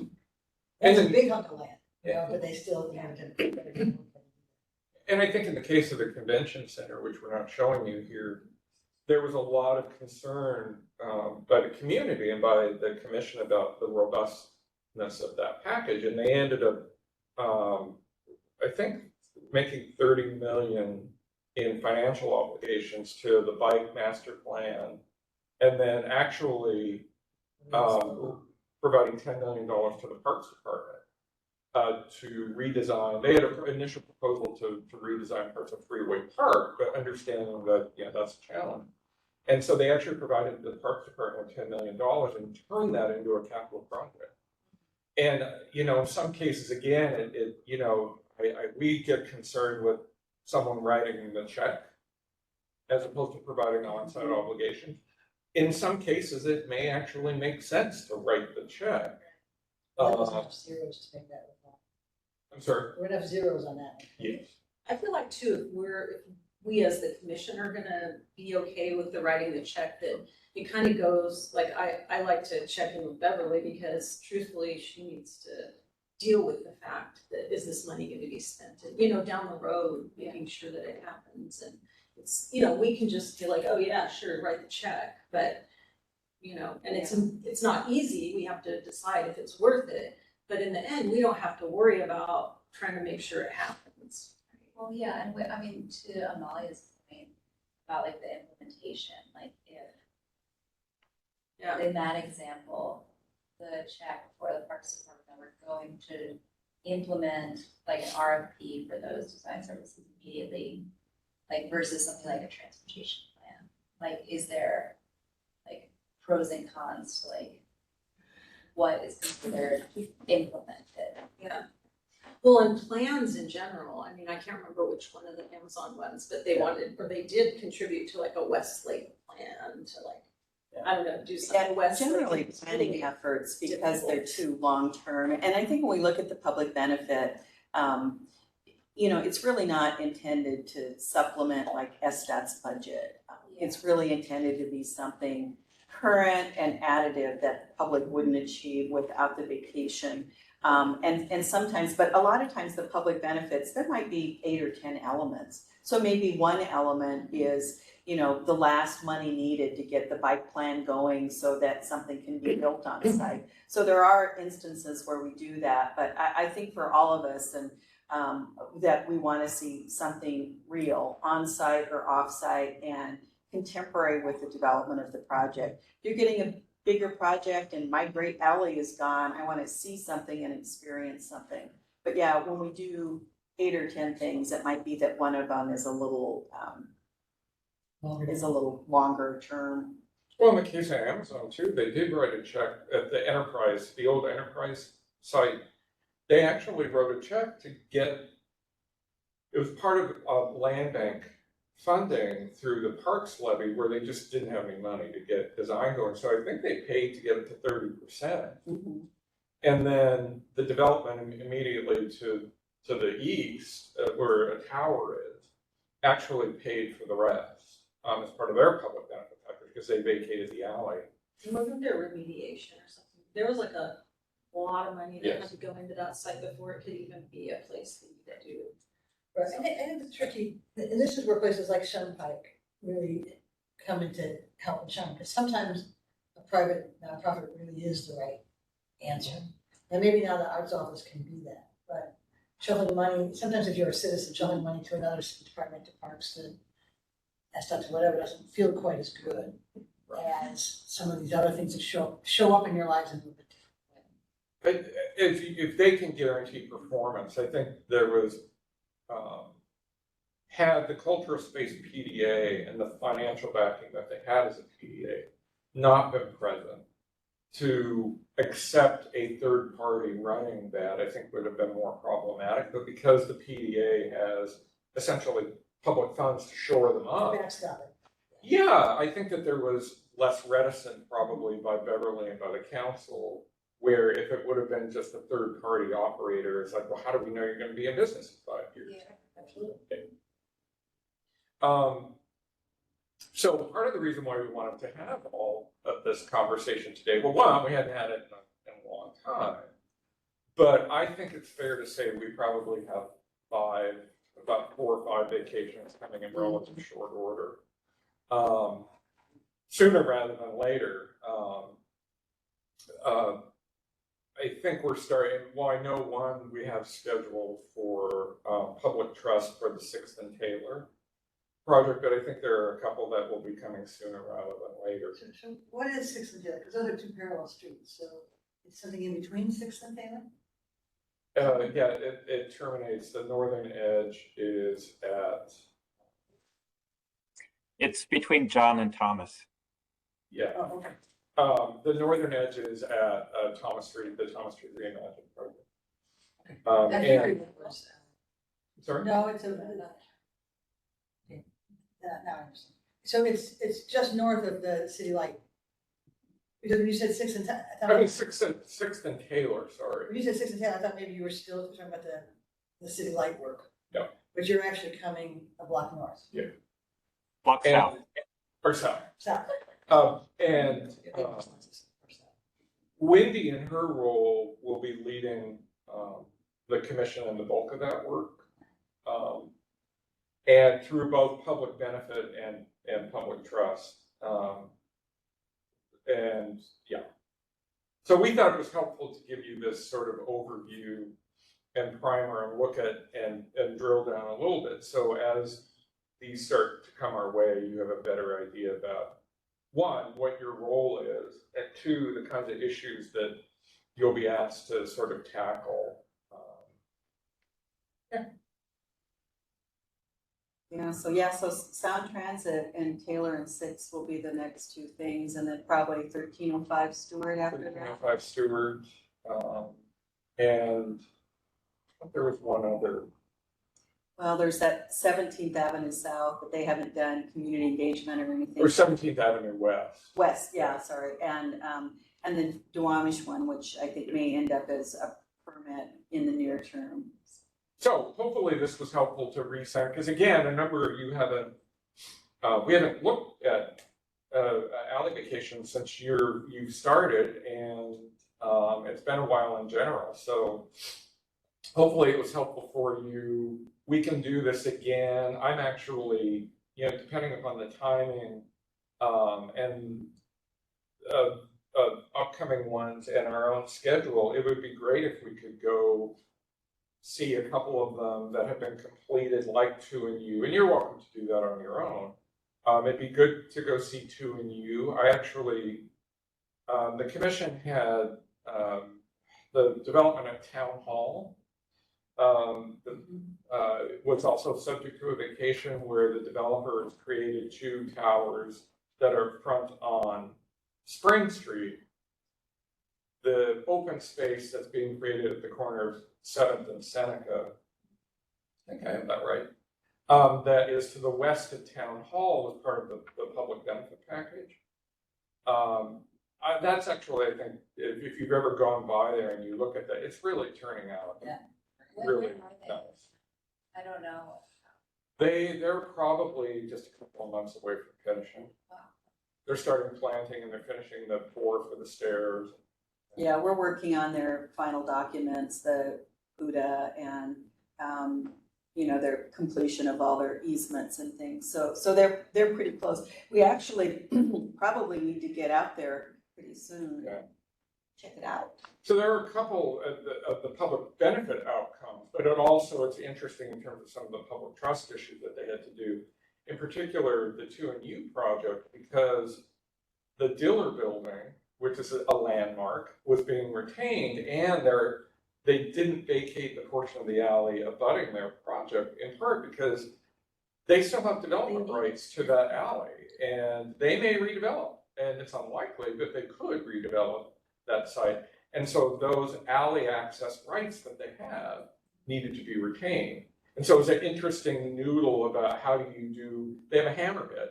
It's a big hunk of land, but they still had to. And I think in the case of the convention center, which we're not showing you here, there was a lot of concern by the community and by the commission about the robustness of that package, and they ended up, I think, making 30 million in financial obligations to the bike master plan, and then actually providing $10 million to the Parks Department to redesign. They had an initial proposal to redesign parts of Freeway Park, but understanding that, that's a challenge. And so they actually provided the Parks Department with $10 million and turned that into a capital project. And, in some cases, again, we get concerned with someone writing the check as opposed to providing on-site obligations. In some cases, it may actually make sense to write the check. There's enough zeros to make that work. I'm sorry? There were enough zeros on that. Yes. I feel like too, if we as the commission are gonna be okay with the writing the check, that it kind of goes, like, I like to check in with Beverly, because truthfully, she needs to deal with the fact that, is this money gonna be spent? And, down the road, making sure that it happens. And it's, we can just feel like, oh yeah, sure, write the check, but, and it's not easy. We have to decide if it's worth it, but in the end, we don't have to worry about trying to make sure it happens. Well, yeah, and to Amalia's point about like the implementation, like if in that example, the check for the Parks Department, we're going to implement like an RFP for those design services immediately, like versus something like a transportation plan. Like, is there like pros and cons to like what is considered implemented? Yeah. Well, and plans in general, I can't remember which one of the Amazon ones, but they wanted, or they did contribute to like a Westlake plan to like, I don't know, do something. And Westlake generally is planning really efforts, because difficult. they're too long-term. And I think when we look at the public benefit, it's really not intended to supplement like SDOT's budget. It's really intended to be something current and additive that the public wouldn't achieve without the vacation. And sometimes, but a lot of times the public benefits, there might be 8 or 10 elements. So maybe one element is, the last money needed to get the bike plan going so that something can be built on site. So there are instances where we do that, but I think for all of us, and that we want to see something real on site or off site and contemporary with the development of the project. You're getting a bigger project and my great alley is gone. I want to see something and experience something. But yeah, when we do 8 or 10 things, it might be that one of them is a little longer term. Well, in the case of Amazon too, they did write a check at the Enterprise, the old Enterprise site. They actually wrote a check to get, it was part of land bank funding through the parks levy where they just didn't have any money to get design going. So I think they paid to get it to 30%. And then the development immediately to the east, where a tower is, actually paid for the rest as part of their public benefit package because they vacated the alley. Wasn't there remediation or something? There was like a lot of money that had Yes. to go into that site before it could even be a place that you could do. Right, I think it's tricky, and this is where places like Shunpike really come into help and shine, because sometimes a private nonprofit really is the right answer. And maybe now the arts office can be that, but shuffling money, sometimes if you're a citizen, shuffling money to another department, to parks, to SDOT, to whatever, doesn't feel quite as good as some of these other things that show up in your lives in a little bit different way. But if they can guarantee performance, I think there was, had the cultural space PDA and the financial backing that they had as a PDA not been present, to accept a third party running that, I think would have been more problematic. But because the PDA has essentially public funds to shore them up, Backstop it. yeah, I think that there was less reticent probably by Beverly and by the council, where if it would have been just a third party operator, it's like, well, how do we know you're going to be in business in 5 years? Yeah, absolutely. So part of the reason why we wanted to have all of this conversation today, well, one, we hadn't had it in a long time, but I think it's fair to say we probably have about 4 or 5 vacations coming in relative short order. Sooner rather than later. I think we're starting, well, I know one we have scheduled for public trust for the 6th and Taylor project, but I think there are a couple that will be coming sooner rather than later. So what is 6th and Taylor? Because those are 2 parallel streets, so it's something in between 6th and Taylor? Yeah, it terminates, the northern edge is at. It's between John and Thomas. Yeah. Oh, okay. The northern edge is at Thomas Street, the Thomas Street Reimagined project. I And, figured it was, sorry? no, it's a, okay. Now I understand. So it's just north of the city light. Because when you said 6th and I mean, 6th and Taylor, sorry. when you said 6th and Taylor, I thought maybe you were still talking about the city light work. No. But you're actually coming a block north. Yeah. Block south. Or south. South. And Wendy in her role will be leading the commission and the bulk of that work. And through both public benefit and public trust. And yeah. So we thought it was helpful to give you this sort of overview and primer and look at and drill down a little bit. So as these start to come our way, you have a better idea about, one, what your role is, and two, the kinds of issues that you'll be asked to sort of tackle. So Sound Transit and Taylor and 6 will be the next 2 things, and then probably 1305 Stewart after that. 1305 Stewart, and I think there was one other. Well, there's that 17th Avenue South, but they haven't done community engagement or anything. Or 17th Avenue West. West, yeah, sorry, and the Duwamish one, which I think may end up as a permit in the near term. So hopefully this was helpful to reset, because again, a number of you haven't, we haven't looked at alley vacation since you've started, and it's been a while in general. So hopefully it was helpful for you. We can do this again. I'm actually, depending upon the timing and upcoming ones and our own schedule, it would be great if we could go see a couple of them that have been completed, like 2U, and you're welcome to do that on your own. It'd be good to go see 2U. I actually, the commission had the development at Town Hall was also subject to a vacation where the developer has created 2 towers that are front on Spring Street, the open space that's being created at the corner of 7th and Seneca, I think I have that right, that is to the west of Town Hall as part of the public benefit package. That's actually, I think, if you've ever gone by there and you look at that, it's really turning out Yeah. really When are they? nice. I don't know. They're probably just a couple of months away from finishing. Wow. They're starting planting and they're finishing the pour for the stairs. Yeah, we're working on their final documents, the PUDA and, you know, their completion of all their easements and things. So they're pretty close. We actually probably need to get out there pretty soon. Yeah. Check it out. So there are a couple of the public benefit outcomes, but it's interesting in terms of some of the public trust issues that they had to do. In particular, the 2&U project, because the Diller building, which is a landmark, was being retained, and they didn't vacate the portion of the alley abutting their project, in part because they still have development rights to that alley, and they may redevelop, and it's unlikely, but they could redevelop that site. And so those alley access rights that they have needed to be retained. And so it's an interesting noodle about how do you do, they have a hammerhead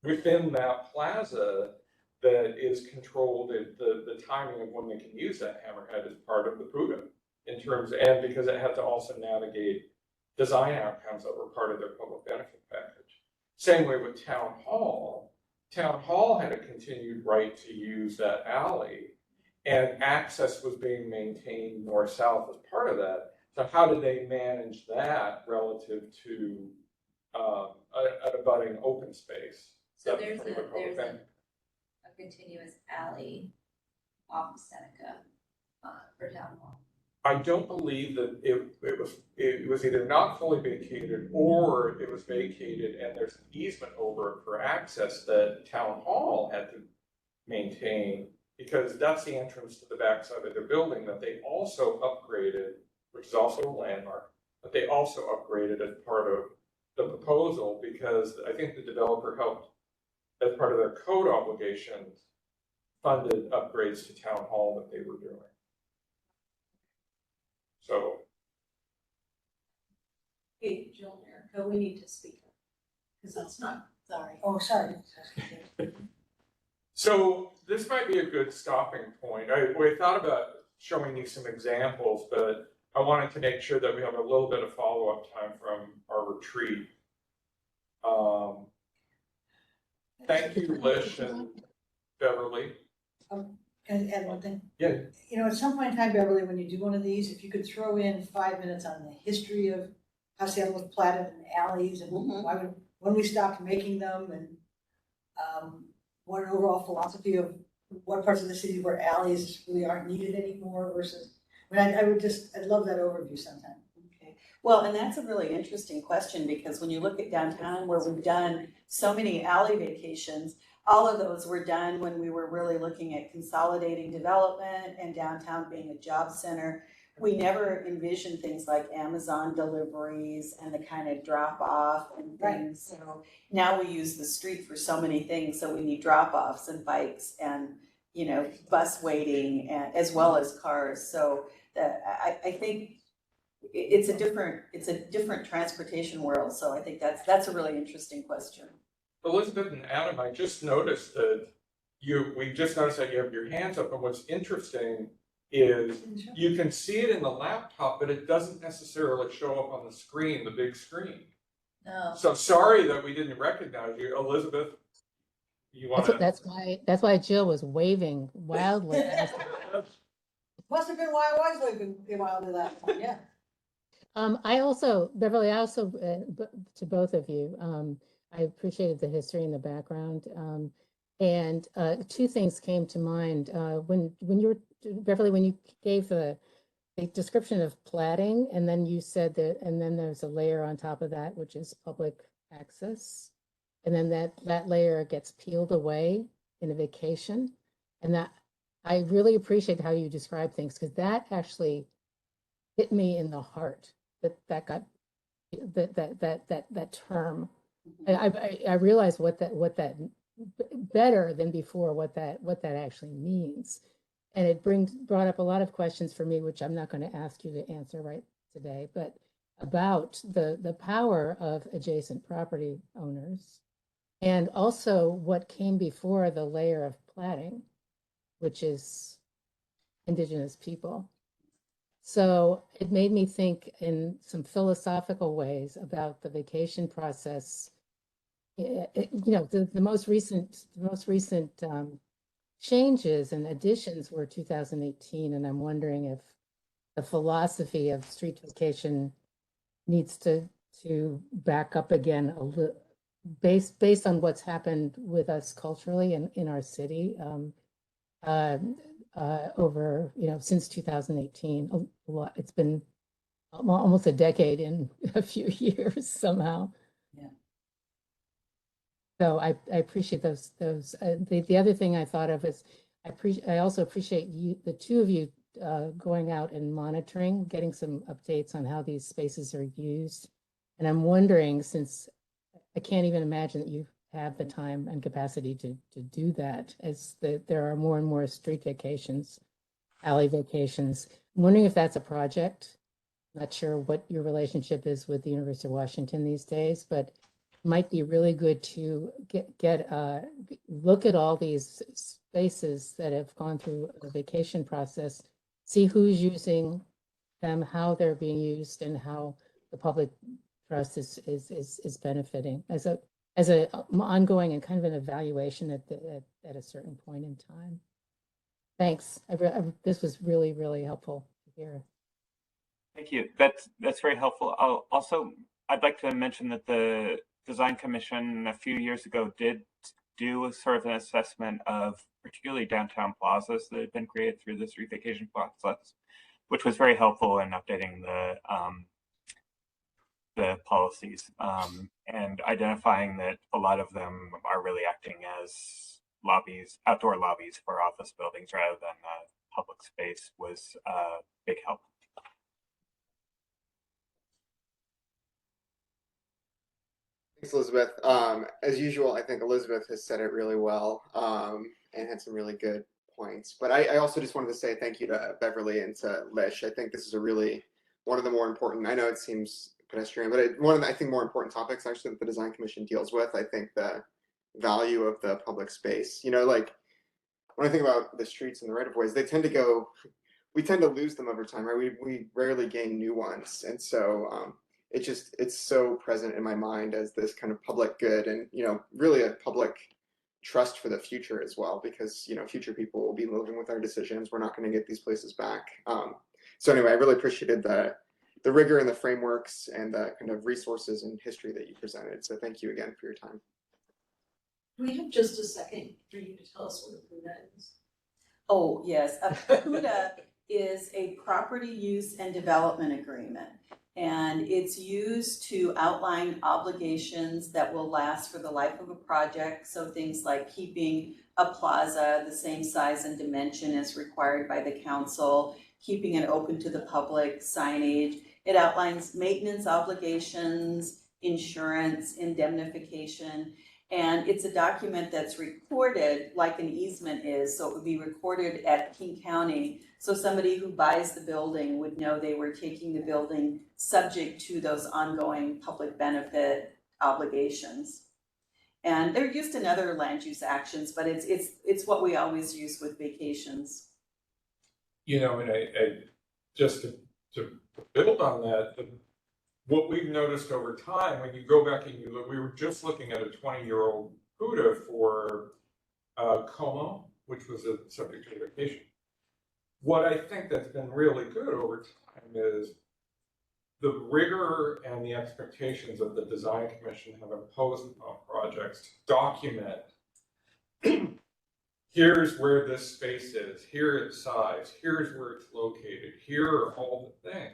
within that plaza that is controlled, the timing of when they can use that hammerhead is part of the PUDA in terms, and because it had to also navigate design outcomes that were part of their public benefit package. Same way with Town Hall. Town Hall had a continued right to use that alley, and access was being maintained north-south as part of that. So how did they manage that relative to an abutting open space? So That's there's part of the public benefit. a continuous alley off of Seneca for Town Hall. I don't believe that it was either not fully vacated or it was vacated and there's an easement over it for access that Town Hall had to maintain, because that's the entrance to the backside of their building that they also upgraded, which is also a landmark, but they also upgraded as part of the proposal, because I think the developer helped, as part of their code obligations, funded upgrades to Town Hall that they were doing. So, Hey, Jill and Erica, we need to speak up, because it's not, Sorry. Oh, sorry. so this might be a good stopping point. We thought about showing you some examples, but I wanted to make sure that we have a little bit of follow-up time from our retreat. Thank you, Lish and Beverly. Can I add one thing? Yeah. You know, at some point in time, Beverly, when you do one of these, if you could throw in 5 minutes on the history of how Seattle was platted and alleys and when we stopped making them, and what an overall philosophy of what parts of the city where alleys really aren't needed anymore versus, I'd love that overview sometime. Okay. Well, and that's a really interesting question, because when you look at downtown, where we've done so many alley vacations, all of those were done when we were really looking at consolidating development and downtown being a job center. We never envisioned things like Amazon deliveries and the kind of drop off and things. Right. So now we use the street for so many things. So we need drop offs and bikes and, you know, bus waiting, and as well as cars. So I think it's a different transportation world. So I think that's a really interesting question. Elizabeth and Adam, I just noticed that we just noticed that you have your hands up, and what's interesting is you can see it in the laptop, but it doesn't necessarily show up on the screen, the big screen. No. So sorry that we didn't recognize you. Elizabeth, you want to? That's why Jill was waving wildly. Must have been why I was looking wildly last time, yeah. Beverly, to both of you, I appreciated the history and the background. And two things came to mind when you were, Beverly, when you gave the description of platting, and then you said that, and then there's a layer on top of that, which is public access. And then that layer gets peeled away in a vacation. And that, I really appreciate how you describe things, because that actually hit me in the heart, that term. I realized what that better than before what that actually means. And it brought up a lot of questions for me, which I'm not going to ask you to answer right today, but about the power of adjacent property owners, and also what came before the layer of platting, which is Indigenous people. So it made me think in some philosophical ways about the vacation process. The most recent changes and additions were 2018, and I'm wondering if the philosophy of street vacation needs to back up again a little, based on what's happened with us culturally in our city over since 2018. It's been almost a decade in a few years somehow. Yeah. So I appreciate those. The other thing I thought of is I also appreciate you, the two of you, going out and monitoring, getting some updates on how these spaces are used. And I'm wondering, since I can't even imagine that you have the time and capacity to do that, as there are more and more street vacations, alley vacations. I'm wondering if that's a project. Not sure what your relationship is with the University of Washington these days, but might be really good to look at all these spaces that have gone through a vacation process, see who's using them, how they're being used, and how the public trust is benefiting as a ongoing and kind of an evaluation at a certain point in time. Thanks. This was really, really helpful to hear. Thank you. That's very helpful. I'd like to mention that the Design Commission a few years ago did do a sort of an assessment of particularly downtown plazas that had been created through this revacation process, which was very helpful in updating the policies and identifying that a lot of them are really acting as lobbies, outdoor lobbies for office buildings rather than public space was a big help. Thanks, Elizabeth. As usual, I think Elizabeth has said it really well and had some really good points. But I also just wanted to say thank you to Beverly and to Lish. I think this is one of the more important, I know it seems pedestrian, but one of the, I think, more important topics actually that the Design Commission deals with. I think the value of the public space. Like when I think about the streets and the right-of-ways, we tend to lose them over time, right? We rarely gain new ones. And so it's so present in my mind as this kind of public good and, really a public trust for the future as well, because, future people will be living with our decisions. We're not going to get these places back. So anyway, I really appreciated the rigor and the frameworks and the kind of resources and history that you presented. So thank you again for your time. We have just a second for you to tell us what a PUDA is. Oh, yes. A PUDA is a property use and development agreement. And it's used to outline obligations that will last for the life of a project. So things like keeping a plaza the same size and dimension as required by the council, keeping it open to the public, signage. It outlines maintenance obligations, insurance, indemnification. And it's a document that's recorded like an easement is, so it would be recorded at King County. So somebody who buys the building would know they were taking the building subject to those ongoing public benefit obligations. And they're used in other land use actions, but it's what we always use with vacations. And I just to build on that, what we've noticed over time, when you go back and you look, we were just looking at a 20-year-old PUDA for Como, which was a subject to vacation. What I think that's been really good over time is the rigor and the expectations of the Design Commission have imposed on projects to document here's where this space is, here its size, here's where it's located, here are all the things.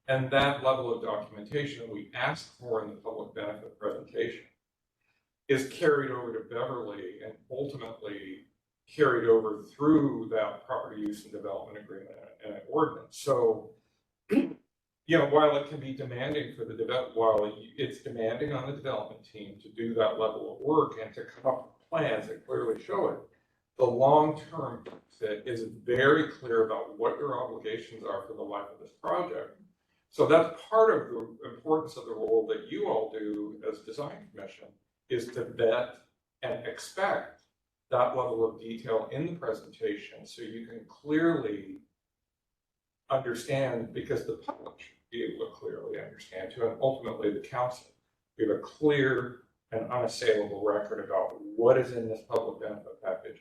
And that level of documentation that we asked for in the public benefit presentation is carried over to Beverly and ultimately carried over through that property use and development agreement and an ordinance. So, while it can be demanding for while it's demanding on the development team to do that level of work and to come up with plans that clearly show it. The long-term fit is very clear about what your obligations are for the life of this project. So that's part of the importance of the role that you all do as design commission, is to vet and expect that level of detail in the presentation so you can clearly understand, because the public should be able to clearly understand too, and ultimately the council. We have a clear and unassailable record about what is in this public benefit package,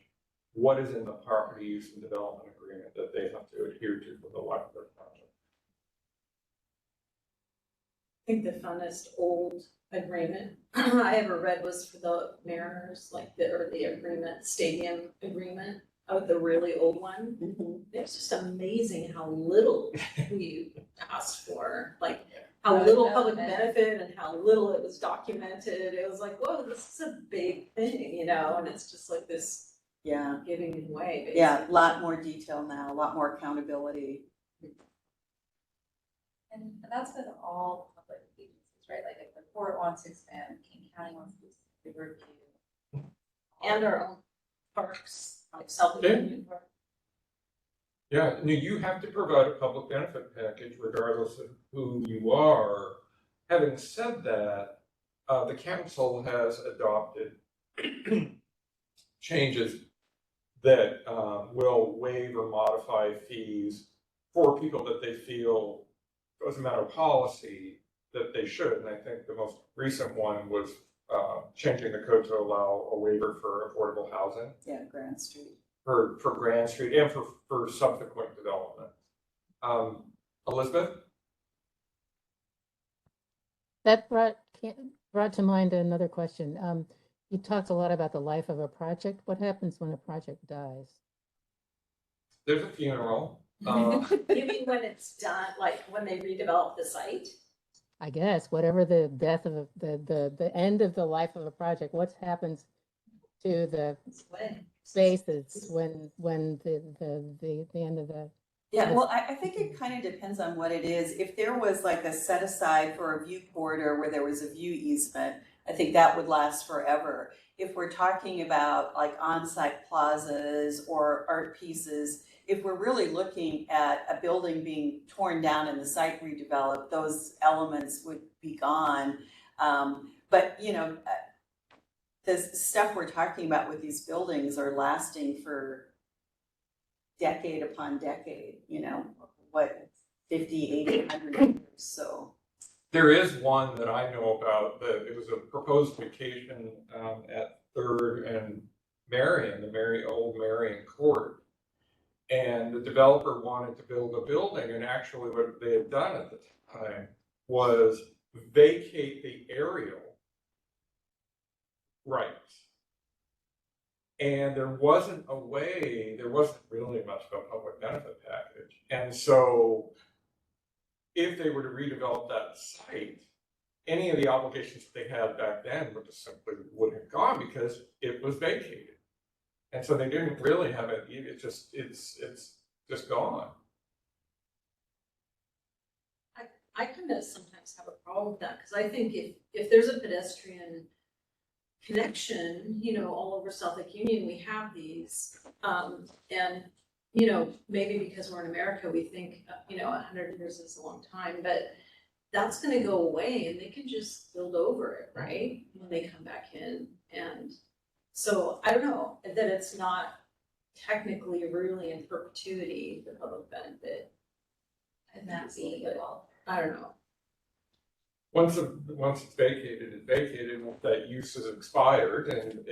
what is in the property use and development agreement that they have to adhere to for the life of their project. I think the funnest old agreement I ever read was for the Mariners, like the agreement, stadium agreement, the really old one. It's just amazing how little we asked for, like how little public benefit and how little it was documented. It was like, whoa, this is a big thing, you know, and it's just like this giving away, basically. Yeah, a lot more detail now, a lot more accountability. And that's with all public agencies, right? Like if the port wants to expand, King County wants to review. And our own parks, like South-Union Park. Yeah, no, you have to provide a public benefit package regardless of who you are. Having said that, the council has adopted changes that will waive or modify fees for people that they feel, as a matter of policy, that they should. And I think the most recent one was changing the code to allow a waiver for affordable housing. Yeah, Grand Street. For Grand Street and for subsequent development. Elizabeth? That brought to mind another question. You talked a lot about the life of a project. What happens when a project dies? There's a funeral. You mean when it's done, like when they redevelop the site? I guess whatever the death of the end of the life of a project, what happens to the spaces when the end of the Yeah, well, I think it kind of depends on what it is. If there was like a set aside for a view corridor where there was a view easement, I think that would last forever. If we're talking about like on-site plazas or art pieces, if we're really looking at a building being torn down and the site redeveloped, those elements would be gone. But you know, the stuff we're talking about with these buildings are lasting for decade upon decade, you know, what, 50, 80, 100 years, so. There is one that I know about that it was a proposed vacation at 3rd and Marion, the old Marion Court. And the developer wanted to build a building, and actually what they had done at the time was vacate the aerial rights. And there wasn't really much of a public benefit package. And so if they were to redevelop that site, any of the obligations that they had back then would just simply would have gone because it was vacated. And so they didn't really have it, it's just gone. I kind of sometimes have a problem with that, because I think if there's a pedestrian connection, you know, all over South Lake Union, we have these, and, you know, maybe because we're in America, we think, you know, 100 years is a long time, but that's gonna go away and they can just build over it, right? When they come back in. And so I don't know, that it's not technically really in perpetuity, the public benefit. And that's the well. I don't know. Once it's vacated, it's vacated. Once that use is expired, and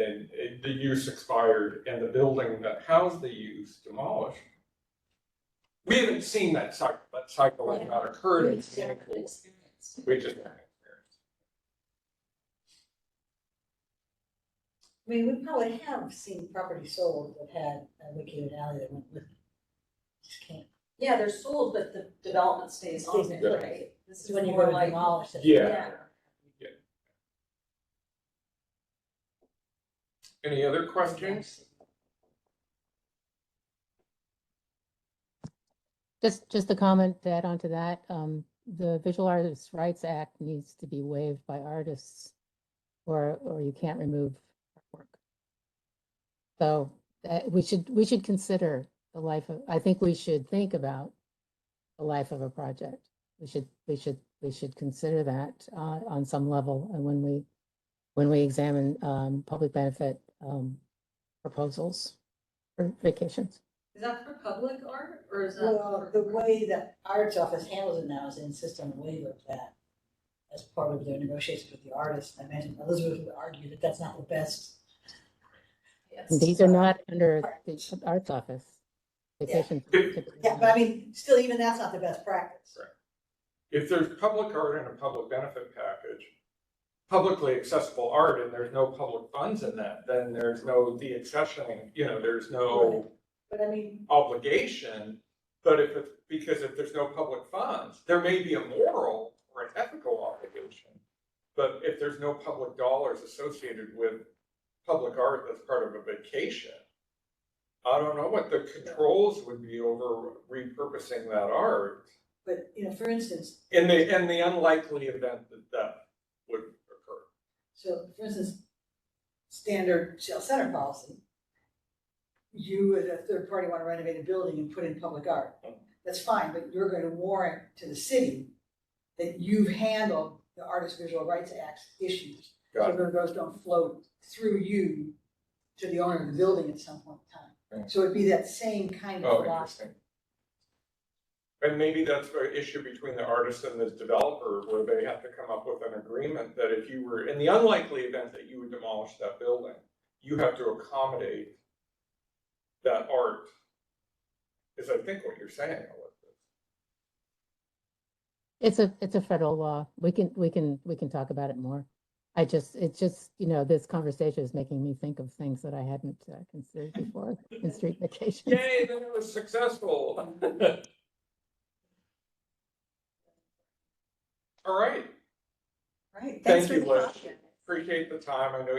the use expired, and the building that housed the use demolished. We haven't seen that cycle. That cycle has not occurred. We just haven't experienced. I mean, we probably have seen property sold that had a vacated alley that went with it. Just can't. Yeah, they're sold, but the development stays on there, right? This is When you more go to like, demolish it. Yeah. Any other questions? Just a comment to add on to that. The Visual Artists' Rights Act needs to be waived by artists, or you can't remove artwork. So we should consider the life of, I think we should think about the life of a project. We should consider that on some level, and when we examine public benefit proposals for vacations. Is that for public art or is that? Well, the way that Art's office handles it now is they insist on a waiver of that as part of their negotiations with the artist. I imagine Elizabeth would argue that that's not the best. Yes. These are not under the arts office. Vacations. Yeah, but I mean, still, even that's not the best practice. Right. If there's public art in a public benefit package, publicly accessible art, and there's no public funds in that, then there's no deaccessioning, there's no But I mean, obligation. But if there's no public funds, there may be a moral or an ethical obligation. But if there's no public dollars associated with public art that's part of a vacation, I don't know what the controls would be over repurposing that art but, for instance, in the unlikely event that would occur. so for instance, standard sales center policy, you as a third party want to renovate a building and put in public art. That's fine, but you're going to warrant to the city that you've handled the Artist Visual Rights Act issues. Got So those don't flow through you to the owner of the building at some point in time. Right. So it'd be that same kind of philosophy. Interesting. And maybe that's an issue between the artist and the developer, where they have to come up with an agreement that if you were, in the unlikely event that you would demolish that building, you have to accommodate that art, is I think what you're saying, Elizabeth. It's a federal law. We can talk about it more. It's just, this conversation is making me think of things that I hadn't considered before in street vacations. Yay, then it was successful. All right. Right, Thank thanks for you, the Liz. question. Appreciate the time. I know